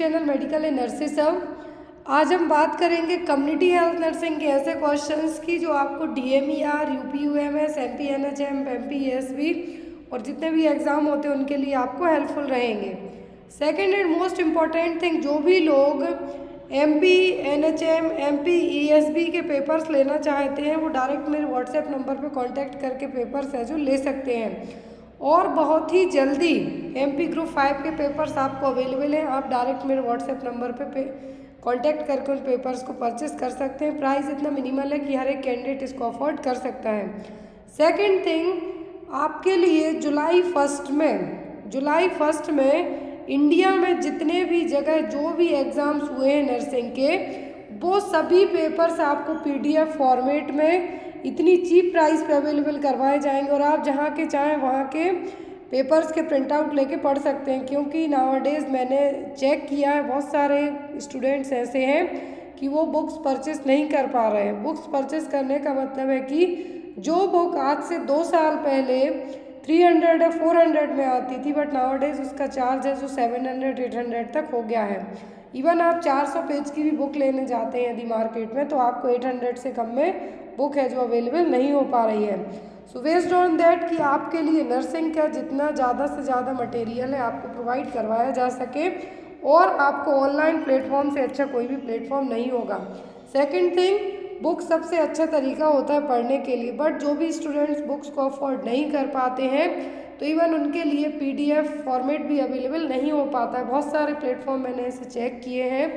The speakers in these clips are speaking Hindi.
Channel medical and नर्सिज्म। आज हम बात करेंगे कम्युनिटी हेल्थ नर्सिंग के ऐसे क्वेश्चंस की जो आपको DMER, UPUMS, MPNHM, MPESB और जितने भी एग्ज़ाम होते हैं उनके लिए आपको हेल्पफुल रहेंगे। Second and most important thing, जो भी लोग MPNHM, MPESB के पेपर्स लेना चाहते हैं वो डायरेक्ट मेरे व्हाट्सएप नंबर पे कांटेक्ट करके पेपर्स है जो ले सकते हैं। और बहुत ही जल्दी MP ग्रुप 5 के पेपर्स आपको अवेलेबल हैं। आप डायरेक्ट मेरे व्हाट्सएप नंबर पे कांटेक्ट करके उन पेपर्स को परचेस कर सकते हैं। प्राइस इतना मिनिमल है कि हर एक कैंडिडेट इसको अफोर्ड कर सकता है। सेकंड थिंग, आपके लिए जुलाई फर्स्ट में इंडिया में जितने भी जगह जो भी एग्ज़ाम्स हुए हैं नर्सिंग के, वो सभी पेपर्स आपको PDF फॉर्मेट में इतनी चीप प्राइस पे अवेलेबल करवाए जाएंगे और आप जहाँ के चाहें वहाँ के पेपर्स के प्रिंट आउट लेके पढ़ सकते हैं। क्योंकि नाउअडेज़ मैंने चेक किया है, बहुत सारे स्टूडेंट्स ऐसे हैं कि वो बुक्स परचेस नहीं कर पा रहे हैं। बुक्स परचेस करने का मतलब है कि जो बुक आज से 2 साल पहले 300 या 400 में आती थी, बट नाउअडेज़ उसका चार्ज है जो 700-800 तक हो गया है। इवन आप 400 पेज की भी बुक लेने जाते हैं यदि मार्केट में, तो आपको 800 से कम में बुक है जो अवेलेबल नहीं हो पा रही है। सो बेस्ड ऑन दैट कि आपके लिए नर्सिंग का जितना ज़्यादा से ज़्यादा मटेरियल है आपको प्रोवाइड करवाया जा सके, और आपको ऑनलाइन प्लेटफॉर्म से अच्छा कोई भी प्लेटफॉर्म नहीं होगा। सेकेंड थिंग, बुक सबसे अच्छा तरीका होता है पढ़ने के लिए, बट जो भी स्टूडेंट्स बुक्स को अफोर्ड नहीं कर पाते हैं तो इवन उनके लिए PDF फॉर्मेट भी अवेलेबल नहीं हो पाता है। बहुत सारे प्लेटफॉर्म मैंने ऐसे चेक किए हैं,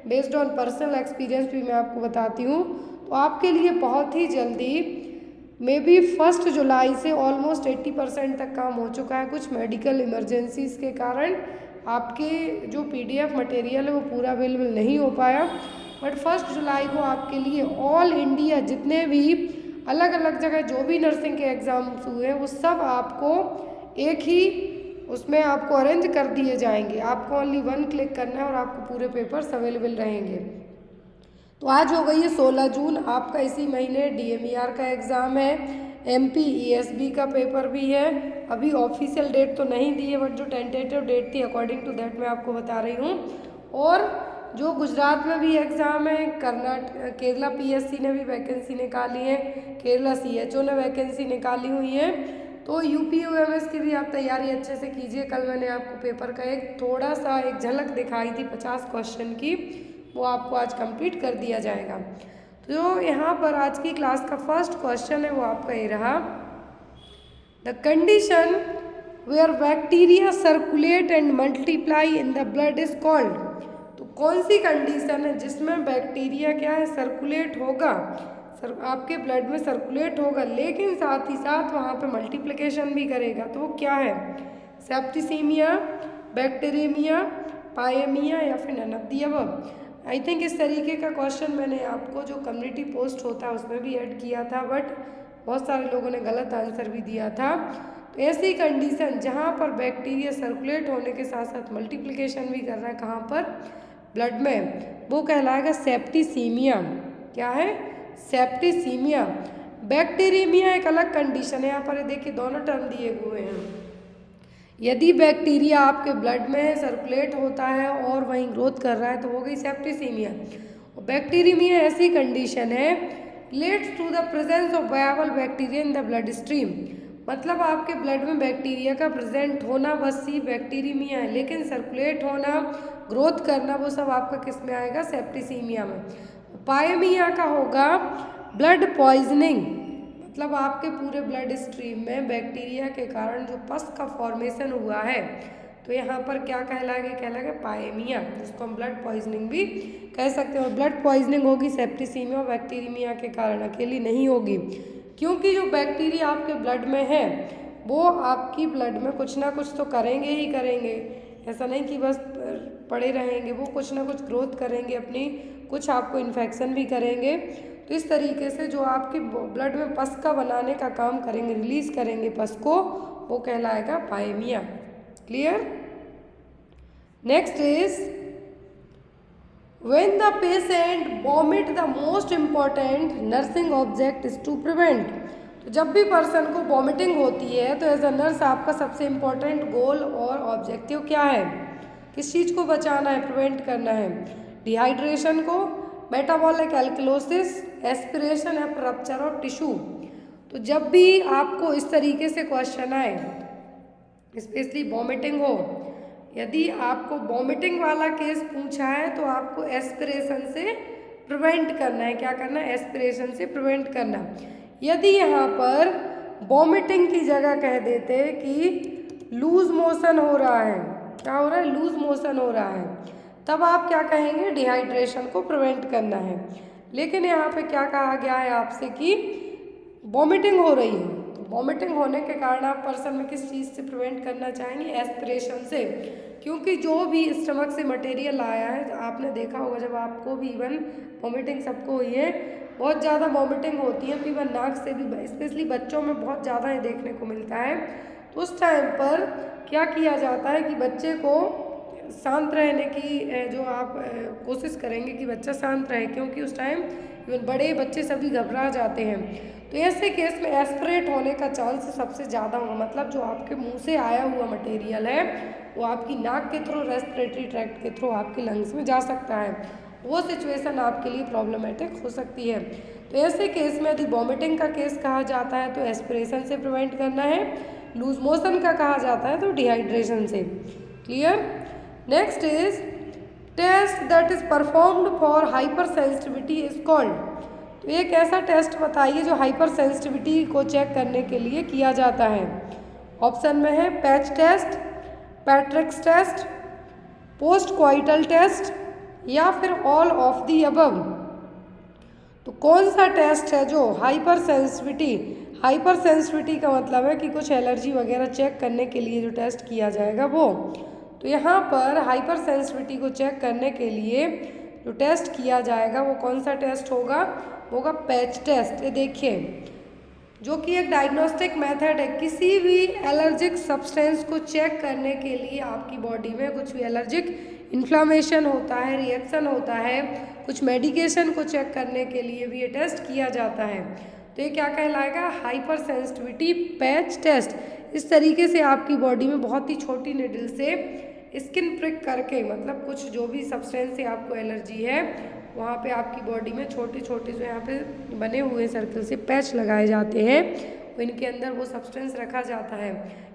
बेस्ड ऑन पर्सनल एक्सपीरियंस भी मैं आपको बताती हूँ। तो आपके लिए बहुत ही जल्दी मे बी 1 जुलाई से ऑलमोस्ट 80% तक काम हो चुका है। कुछ मेडिकल इमरजेंसीज़ के कारण आपके जो PDF मटेरियल है वो पूरा अवेलेबल नहीं हो पाया, बट 1 जुलाई को आपके लिए ऑल इंडिया जितने भी अलग अलग जगह जो भी नर्सिंग के एग्ज़ाम्स हुए हैं वो सब आपको एक ही उसमें आपको अरेंज कर दिए जाएंगे। आपको ओनली 1 क्लिक करना है और आपको पूरे पेपर्स अवेलेबल रहेंगे। तो आज हो गई है 16 जून, आपका इसी महीने DMER का एग्ज़ाम है, MPESB का पेपर भी है। अभी ऑफिशियल डेट तो नहीं दी है, बट जो टेंटेटिव डेट थी अकॉर्डिंग टू दैट मैं आपको बता रही हूँ। और जो गुजरात में भी एग्ज़ाम है, केरला PSC ने भी वैकेंसी निकाली है, केरला CHO ने वैकेंसी निकाली हुई है। तो UPUMS की भी आप तैयारी अच्छे से कीजिए। कल मैंने आपको पेपर का एक थोड़ा सा एक झलक दिखाई थी 50 क्वेश्चन की, वो आपको आज कंप्लीट कर दिया जाएगा। तो यहाँ पर आज की क्लास का फर्स्ट क्वेश्चन है वो आपका ये रहा, the condition where bacteria circulate and multiply in the blood is called. तो कौन सी कंडीशन है जिसमें बैक्टीरिया क्या है, सर्कुलेट होगा, आपके ब्लड में सर्कुलेट होगा, लेकिन साथ ही साथ वहाँ पे मल्टीप्लिकेशन भी करेगा, तो वो क्या है, सेप्टिसीमिया, बैक्टीरियमिया, पायमिया या फिर none of the above. I think इस तरीके का क्वेश्चन मैंने आपको जो कम्युनिटी पोस्ट होता है उसमें भी ऐड किया था, बट बहुत सारे लोगों ने गलत आंसर भी दिया था। तो ऐसी कंडीशन जहाँ पर बैक्टीरिया सर्कुलेट होने के साथ साथ मल्टीप्लिकेशन भी कर रहा है, कहाँ पर, ब्लड में, वो कहलाएगा सेप्टिसीमिया। क्या है, सेप्टिसीमिया। बैक्टीरियमिया एक अलग कंडीशन है। यहाँ पर देखिए दोनों टर्म दिए हुए हैं। यदि बैक्टीरिया आपके ब्लड में सर्कुलेट होता है और वहीं ग्रोथ कर रहा है तो हो गई सेप्टिसीमिया। बैक्टीरियमिया ऐसी कंडीशन है relates to the presence of viable bacteria in the blood stream. मतलब आपके ब्लड में बैक्टीरिया का प्रेजेंट होना बस ही बैक्टीरियमिया है, लेकिन सर्कुलेट होना, ग्रोथ करना, वो सब आपका किस में आएगा, सेप्टिसीमिया में। पायमिया का होगा ब्लड पॉइजनिंग, मतलब आपके पूरे ब्लड स्ट्रीम में बैक्टीरिया के कारण जो पस का फॉर्मेशन हुआ है, तो यहाँ पर क्या कहलाएगा पायमिया, जिसको हम ब्लड पॉइजनिंग भी कह सकते हैं। और ब्लड पॉइजनिंग होगी सेप्टिसीमिया और बैक्टीरियमिया के कारण, अकेली नहीं होगी, क्योंकि जो बैक्टीरिया आपके ब्लड में है वो आपकी ब्लड में कुछ ना कुछ तो करेंगे ही करेंगे। ऐसा नहीं कि बस पड़े रहेंगे, वो कुछ ना कुछ ग्रोथ करेंगे अपनी, कुछ आपको इन्फेक्शन भी करेंगे। तो इस तरीके से जो आपके ब्लड में पस का बनाने का काम करेंगे, रिलीज करेंगे पस को, वो कहलाएगा pyaemia. Clear. Next is when the patient vomit the most important nursing object is to prevent. तो जब भी पर्सन को वॉमिटिंग होती है तो एज अ नर्स आपका सबसे इम्पॉर्टेंट गोल और ऑब्जेक्टिव क्या है, किस चीज़ को बचाना है, प्रिवेंट करना है? डिहाइड्रेशन को, मेटाबॉलिक एल्कलोसिस, एस्पिरेशन या रप्चर ऑफ टिश्यू। तो जब भी आपको इस तरीके से क्वेश्चन आए, स्पेशली वॉमिटिंग हो, यदि आपको वॉमिटिंग वाला केस पूछा है तो आपको एस्पिरेशन से प्रिवेंट करना है। क्या करना है? एस्पिरेशन से प्रिवेंट करना। यदि यहाँ पर वॉमिटिंग की जगह कह देते कि लूज मोशन हो रहा है, क्या हो रहा है? लूज मोशन हो रहा है, तब आप क्या कहेंगे? डिहाइड्रेशन को प्रिवेंट करना है। लेकिन यहाँ पे क्या कहा गया है आपसे कि वॉमिटिंग हो रही है, तो वॉमिटिंग होने के कारण आप पर्सन में किस चीज़ से प्रिवेंट करना चाहेंगे? एस्पिरेशन से। क्योंकि जो भी स्टमक से मटेरियल आया है, तो आपने देखा होगा जब आपको भी इवन वॉमिटिंग सबको हुई है, बहुत ज़्यादा वॉमिटिंग होती है, इवन नाक से भी, स्पेशली बच्चों में बहुत ज़्यादा ये देखने को मिलता है। तो उस टाइम पर क्या किया जाता है कि बच्चे को शांत रहने की जो आप कोशिश करेंगे कि बच्चा शांत रहे, क्योंकि उस टाइम इवन बड़े बच्चे सभी घबरा जाते हैं। तो ऐसे केस में एस्पिरेट होने का चांस सबसे ज़्यादा होगा, मतलब जो आपके मुंह से आया हुआ मटेरियल है वो आपकी नाक के थ्रू, रेस्पिरेटरी ट्रैक्ट के थ्रू आपके लंग्स में जा सकता है। वो सिचुएशन आपके लिए प्रॉब्लमेटिक हो सकती है। तो ऐसे केस में यदि वॉमिटिंग का केस कहा जाता है तो एस्पिरेशन से प्रिवेंट करना है, लूज मोशन का कहा जाता है तो डिहाइड्रेशन से। Clear? Next is test that is performed for hyper sensitivity is called. तो एक ऐसा टेस्ट बताइए जो हाइपर सेंसिटिविटी को चेक करने के लिए किया जाता है। ऑप्शन में है patch test, Patrick's test, post coital test या फिर ऑल ऑफ दी अबव। तो कौन सा टेस्ट है जो हाइपर सेंसिटिविटी का मतलब है कि कुछ एलर्जी वगैरह चेक करने के लिए जो टेस्ट किया जाएगा वो। तो यहाँ पर हाइपर सेंसिटिविटी को चेक करने के लिए जो टेस्ट किया जाएगा वो कौन सा टेस्ट होगा? होगा पैच टेस्ट। ये देखिए, जो कि एक डायग्नोस्टिक मेथड है किसी भी एलर्जिक सब्सटेंस को चेक करने के लिए। आपकी बॉडी में कुछ भी एलर्जिक इन्फ्लामेशन होता है, रिएक्शन होता है, कुछ मेडिकेशन को चेक करने के लिए भी ये टेस्ट किया जाता है। तो ये क्या कहलाएगा? Hyper sensitivity patch test. इस तरीके से आपकी बॉडी में बहुत ही छोटी निडल से स्किन प्रिक करके, मतलब कुछ जो भी सब्सटेंस से आपको एलर्जी है वहाँ पे आपकी बॉडी में छोटे छोटे जो यहाँ पे बने हुए सर्कल से पैच लगाए जाते हैं, इनके अंदर वो सब्सटेंस रखा जाता है।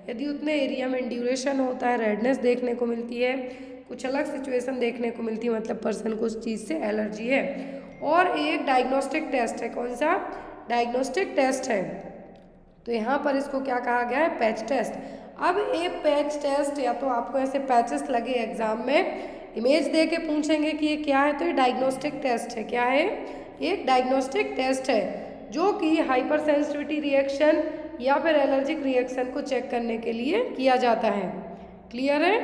यदि उतने एरिया में ड्यूरेशन होता है, रेडनेस देखने को मिलती है, कुछ अलग सिचुएशन देखने को मिलती है, मतलब पर्सन को उस चीज़ से एलर्जी है। और एक डायग्नोस्टिक टेस्ट है, कौन सा? डायग्नोस्टिक टेस्ट है। तो यहाँ पर इसको क्या कहा गया है? Patch test. अब ये पैच टेस्ट, या तो आपको ऐसे पैचेस लगे एग्जाम में, इमेज दे के पूछेंगे कि ये क्या है, तो ये डायग्नोस्टिक टेस्ट है। क्या है? ये डायग्नोस्टिक टेस्ट है जो कि हाइपर सेंसिटिविटी रिएक्शन या फिर एलर्जिक रिएक्शन को चेक करने के लिए किया जाता है। क्लियर है?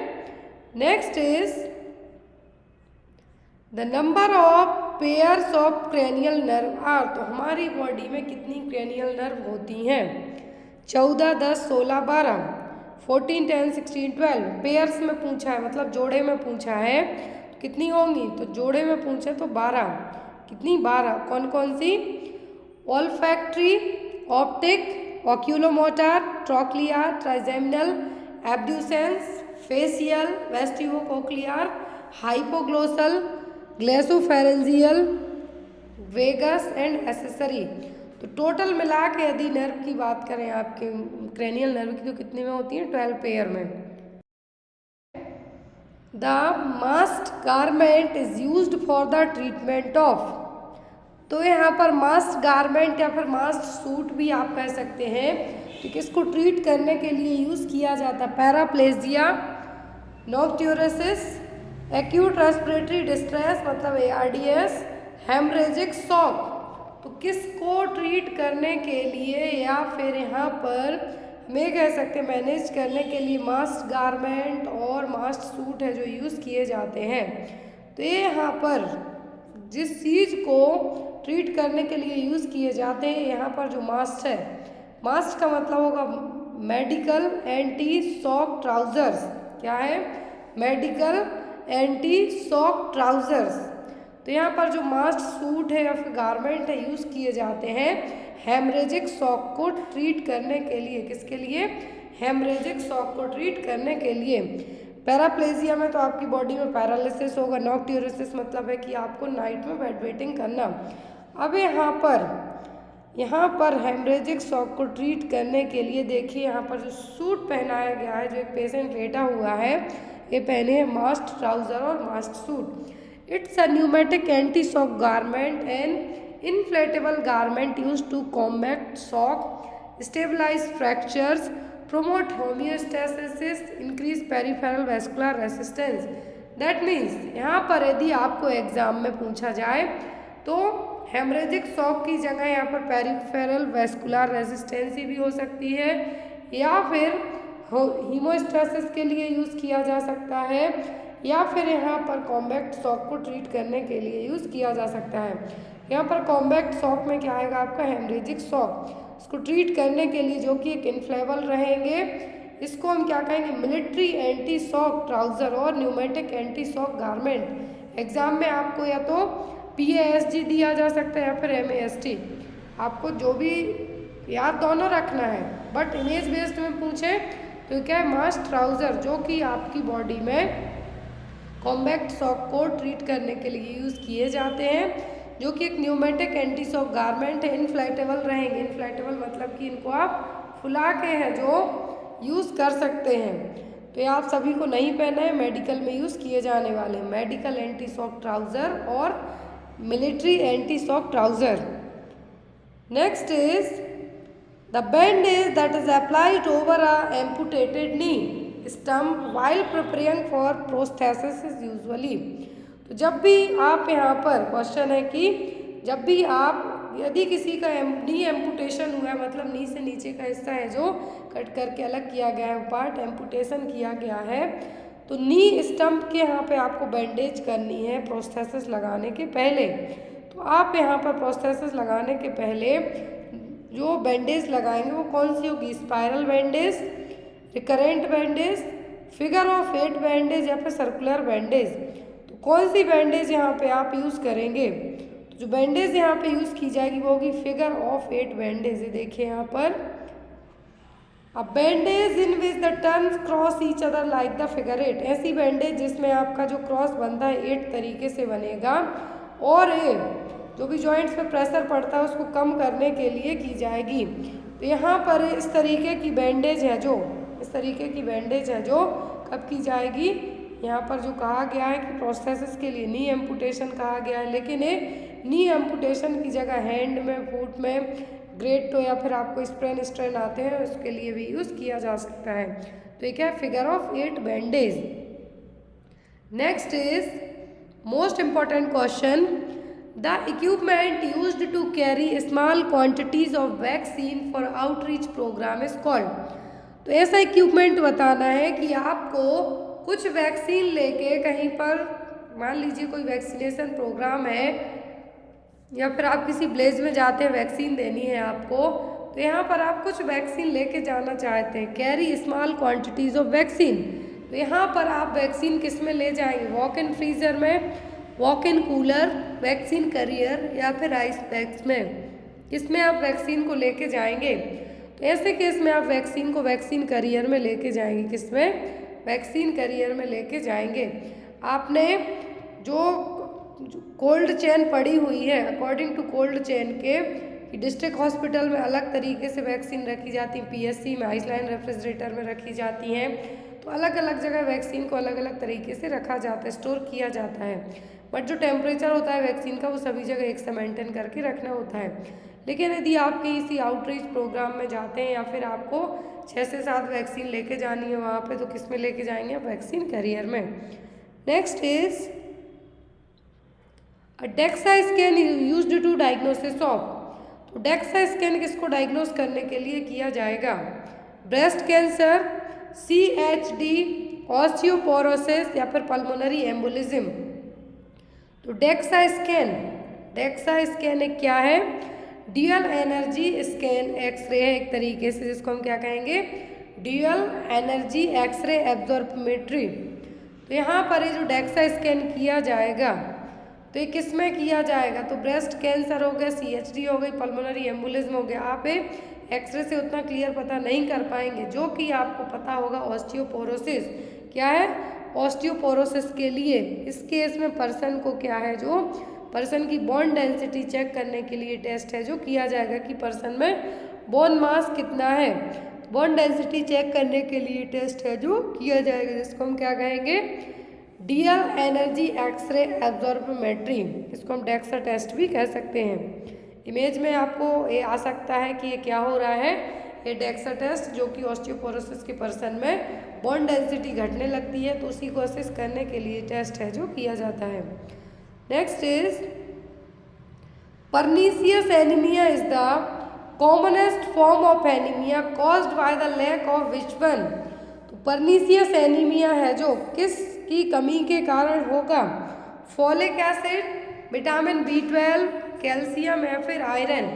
Next is the number of pairs of cranial nerve are. तो हमारी बॉडी में कितनी क्रेनियल नर्व होती हैं? 14, 10, 16, 12, 14, 10, 16, 12। पेयर्स में पूछा है, मतलब जोड़े में पूछा है, तो कितनी होंगी? तो जोड़े में पूछे तो 12। कितनी? 12। कौन कौन सी? Olfactory, optic, oculomotor, trochlear, trigeminal, abducens, facial, vestibulocochlear, hypoglossal, glossopharyngeal, vagus and accessory. तो टोटल मिला के यदि नर्व की बात करें आपके क्रेनियल नर्व की, तो कितने में होती हैं? 12 पेयर में। The MAST garment is used for the treatment of. तो यहाँ पर मास्ट गारमेंट या फिर मास्ट सूट भी आप कह सकते हैं कि किसको ट्रीट करने के लिए यूज़ किया जाता है? पैराप्लेजिया, नोक्ट्यूरोसिस, एक्यूट रेस्पिरेटरी डिस्ट्रेस मतलब ARDS, हेमरेजिक शॉक। तो किसको ट्रीट करने के लिए या फिर यहाँ पर हमें कह सकते हैं मैनेज करने के लिए मास्ट गारमेंट और मास्ट सूट है जो यूज़ किए जाते हैं। तो ये यहाँ पर जिस चीज़ को ट्रीट करने के लिए यूज़ किए जाते हैं, यहाँ पर जो मास्ट है, मास्ट का मतलब होगा मेडिकल एंटी शॉक ट्राउजर्स। क्या है? Medical anti shock trousers. तो यहाँ पर जो मास्ट सूट है या फिर गारमेंट है यूज़ किए जाते हैं हेमरेजिक शॉक को ट्रीट करने के लिए। किसके लिए? हेमरेजिक शॉक को ट्रीट करने के लिए। पैराप्लेजिया में तो आपकी बॉडी में पैरालिसिस होगा। नॉक्ट्यूरोसिस मतलब है कि आपको नाइट में बेड वेटिंग करना। अब यहाँ पर हेमरेजिक शॉक को ट्रीट करने के लिए देखिए यहाँ पर जो सूट पहनाया गया है, जो एक पेशेंट लेटा हुआ है, ये पहने हैं मास्क ट्राउजर और mask suit. It's a pneumatic anti shock garment and inflatable garment use to combat shock, stabilise fractures, promote homeostasis, increase peripheral vascular resistance। That means यहाँ पर यदि आपको एग्जाम में पूछा जाए तो हेमरेजिक शॉक की जगह यहाँ पर पेरिफेरल वेस्कुलर रेजिस्टेंसी भी हो सकती है, या फिर हीमोस्टेसिस के लिए यूज़ किया जा सकता है, या फिर यहाँ पर कॉम्बैक्ट शॉक को ट्रीट करने के लिए यूज़ किया जा सकता है। यहाँ पर कॉम्बैक्ट शॉक में क्या आएगा आपका हेमरेजिक शॉक, इसको ट्रीट करने के लिए जो कि एक इन्फ्लेबल रहेंगे, इसको हम क्या कहेंगे मिलिट्री एंटी शॉक ट्राउज़र और pneumatic anti shock garment. Exam में आपको या तो PASG दिया जा सकता है या फिर MAST, आपको जो भी याद दोनों रखना है, बट इमेज बेस्ड में पूछे तो क्या है मास्क ट्राउज़र, जो कि आपकी बॉडी में कॉम्बैक्ट शॉक को ट्रीट करने के लिए यूज़ किए जाते हैं, जो कि एक न्यूमेटिक एंटी शॉक गारमेंट है। इनफ्लेटेबल रहेंगे, इनफ्लेटेबल मतलब कि इनको आप फुला के हैं जो यूज़ कर सकते हैं। तो ये आप सभी को नहीं पहना है, मेडिकल में यूज़ किए जाने वाले मेडिकल एंटी शॉक ट्राउज़र और military anti shock trouser. Next is the bandage that is applied over a amputated knee stump while preparing for prosthesis is usually. तो जब भी आप यहाँ पर क्वेश्चन है कि जब भी आप यदि किसी का नी एम्पुटेशन हुआ है, मतलब नी से नीचे का हिस्सा है जो कट करके अलग किया गया है, पार्ट एम्पुटेशन किया गया है, तो नी स्टम्प के यहाँ पे आपको बैंडेज करनी है प्रोस्थेसिस लगाने के पहले। तो आप यहाँ पर प्रोस्थेसिस लगाने के पहले जो बैंडेज लगाएंगे वो कौन सी होगी, spiral bandage, recurrent bandage, figure of 8 bandage या फिर सर्कुलर बैंडेज। तो कौन सी बैंडेज यहाँ पे आप यूज़ करेंगे, तो जो बैंडेज यहाँ पे यूज़ की जाएगी वो होगी फिगर ऑफ 8 बैंडेज। ये देखिए यहाँ पर a bandage in which the turns cross each other like the figure 8, ऐसी बैंडेज जिसमें आपका जो क्रॉस बनता है 8 तरीके से बनेगा, और जो भी जॉइंट्स पे प्रेशर पड़ता है उसको कम करने के लिए की जाएगी। तो यहाँ पर इस तरीके की बैंडेज है जो कब की जाएगी, यहाँ पर जो कहा गया है कि प्रोस्थेसिस के लिए नी एम्पुटेशन कहा गया है, लेकिन ये नी एम्पुटेशन की जगह हैंड में, फुट में, ग्रेट टो या फिर आपको स्प्रेन स्ट्रेन आते हैं उसके लिए भी यूज़ किया जा सकता है। तो ये क्या है, figure of 8 bandage. Next is most important question, the equipment used to carry small quantities of vaccine for outreach programme is called. तो ऐसा इक्विपमेंट बताना है कि आपको कुछ वैक्सीन लेके कहीं पर, मान लीजिए कोई वैक्सीनेशन प्रोग्राम है या फिर आप किसी विलेज में जाते हैं, वैक्सीन देनी है आपको, तो यहाँ पर आप कुछ वैक्सीन लेके जाना चाहते हैं, carry small quantities of vaccine. तो यहाँ पर आप वैक्सीन किस में ले जाएंगे, वॉक इन फ्रीज़र में, walk in cooler, vaccine career या फिर आइस पैक्स में, किसमें आप वैक्सीन को लेके जाएंगे। तो ऐसे केस में आप वैक्सीन को वैक्सीन करियर में लेके जाएंगे, किसमें, वैक्सीन करियर में लेके जाएंगे। आपने जो कोल्ड चेन पड़ी हुई है, अकॉर्डिंग टू कोल्ड चेन के, कि डिस्ट्रिक्ट हॉस्पिटल में अलग तरीके से वैक्सीन रखी जाती है, PSC में आइसलैंड रेफ्रिजरेटर में रखी जाती हैं, तो अलग अलग जगह वैक्सीन को अलग अलग तरीके से रखा जाता है, स्टोर किया जाता है। बट जो टेम्परेचर होता है वैक्सीन का वो सभी जगह एक से मेंटेन करके रखना होता है। लेकिन यदि आप किसी आउटरीच प्रोग्राम में जाते हैं या फिर आपको 6 से 7 वैक्सीन लेके जानी है वहाँ पे, तो किस में लेके जाएंगे आप, वैक्सीन करियर में। Next is DEXA scan used to diagnosis of. तो डेक्सा स्कैन किसको डायग्नोस करने के लिए किया जाएगा, ब्रेस्ट कैंसर, CHD, ऑस्टियोपोरोसिस या फिर पल्मोनरी एम्बोलिज्म। तो डेक्सा स्कैन एक क्या है, ड्यूअल एनर्जी स्कैन एक्सरे है एक तरीके से, जिसको हम क्या कहेंगे, ड्यूअल एनर्जी एक्सरे एब्जॉर्पमेट्री। तो यहाँ पर जो डेक्सा स्कैन किया जाएगा तो ये किस में किया जाएगा, तो ब्रेस्ट कैंसर हो गया, CHD हो गई, पल्मोनरी एम्बोलिज्म हो गया। आप एक्सरे से उतना क्लियर पता नहीं कर पाएंगे, जो कि आपको पता होगा ऑस्टियोपोरोसिस क्या है, ऑस्टियोपोरोसिस के लिए। इस केस में पर्सन को क्या है, जो पर्सन की बोन डेंसिटी चेक करने के लिए टेस्ट है जो किया जाएगा कि पर्सन में बोन मास कितना है। बोन डेंसिटी चेक करने के लिए टेस्ट है जो किया जाएगा, जिसको हम क्या कहेंगे, डीएल एनर्जी एक्सरे एब्जॉर्बोमेट्री। इसको हम डेक्सा टेस्ट भी कह सकते हैं। इमेज में आपको ये आ सकता है कि ये क्या हो रहा है, ये डेक्सा टेस्ट जो कि ऑस्टियोपोरोसिस के पर्सन में बोन डेंसिटी घटने लगती है, तो उसी को असेस करने के लिए टेस्ट है जो किया जाता है। Next is pernicious anaemia is the commonest form of anaemia caused by the lack of which one. तो पर्नीशियस एनीमिया है जो किसकी कमी के कारण होगा, folic acid, vitamin B12, calcium या फिर आयरन।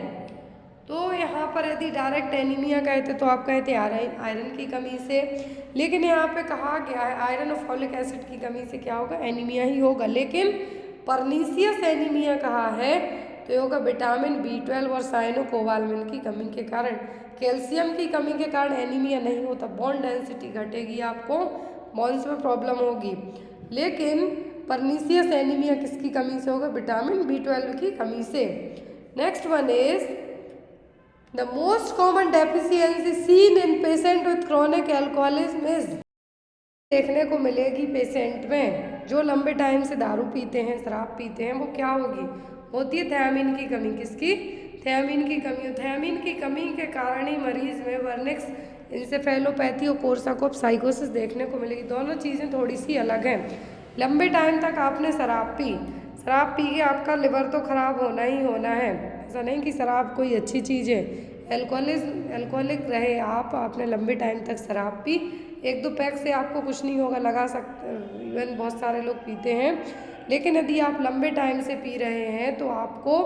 तो यहाँ पर यदि डायरेक्ट एनीमिया कहते तो आप कहते आयरन की कमी से, लेकिन यहाँ पे कहा गया है आयरन और फॉलिक एसिड की कमी से क्या होगा, एनीमिया ही होगा। लेकिन पर्नीशियस एनीमिया कहा है तो ये होगा विटामिन B12 और साइनोकोबालामिन की कमी के कारण। कैल्शियम की कमी के कारण एनीमिया नहीं होता, बोन डेंसिटी घटेगी, आपको बोन्स में प्रॉब्लम होगी। लेकिन पर्नीशियस एनीमिया किसकी कमी से होगा, विटामिन B12 की कमी से। Next one is the most common deficiency seen in patient with chronic alcoholism is. देखने को मिलेगी पेशेंट में जो लंबे टाइम से दारू पीते हैं, शराब पीते हैं, वो क्या होगी, होती है थियामिन की कमी। किसकी, थियामिन की कमी। थियामिन की कमी के कारण ही मरीज में वर्निक्स इंसेफेलोपैथी और कोर्साकॉफ साइकोसिस देखने को मिलेगी। दोनों चीज़ें थोड़ी सी अलग हैं। लंबे टाइम तक आपने शराब पी के आपका लिवर तो खराब होना ही होना है, ऐसा नहीं कि शराब कोई अच्छी चीज़ है। एल्कोहलिक रहे आप, आपने लंबे टाइम तक शराब पी, एक दो पैक से आपको कुछ नहीं होगा, लगा सकते, इवन बहुत सारे लोग पीते हैं। लेकिन यदि आप लंबे टाइम से पी रहे हैं तो आपको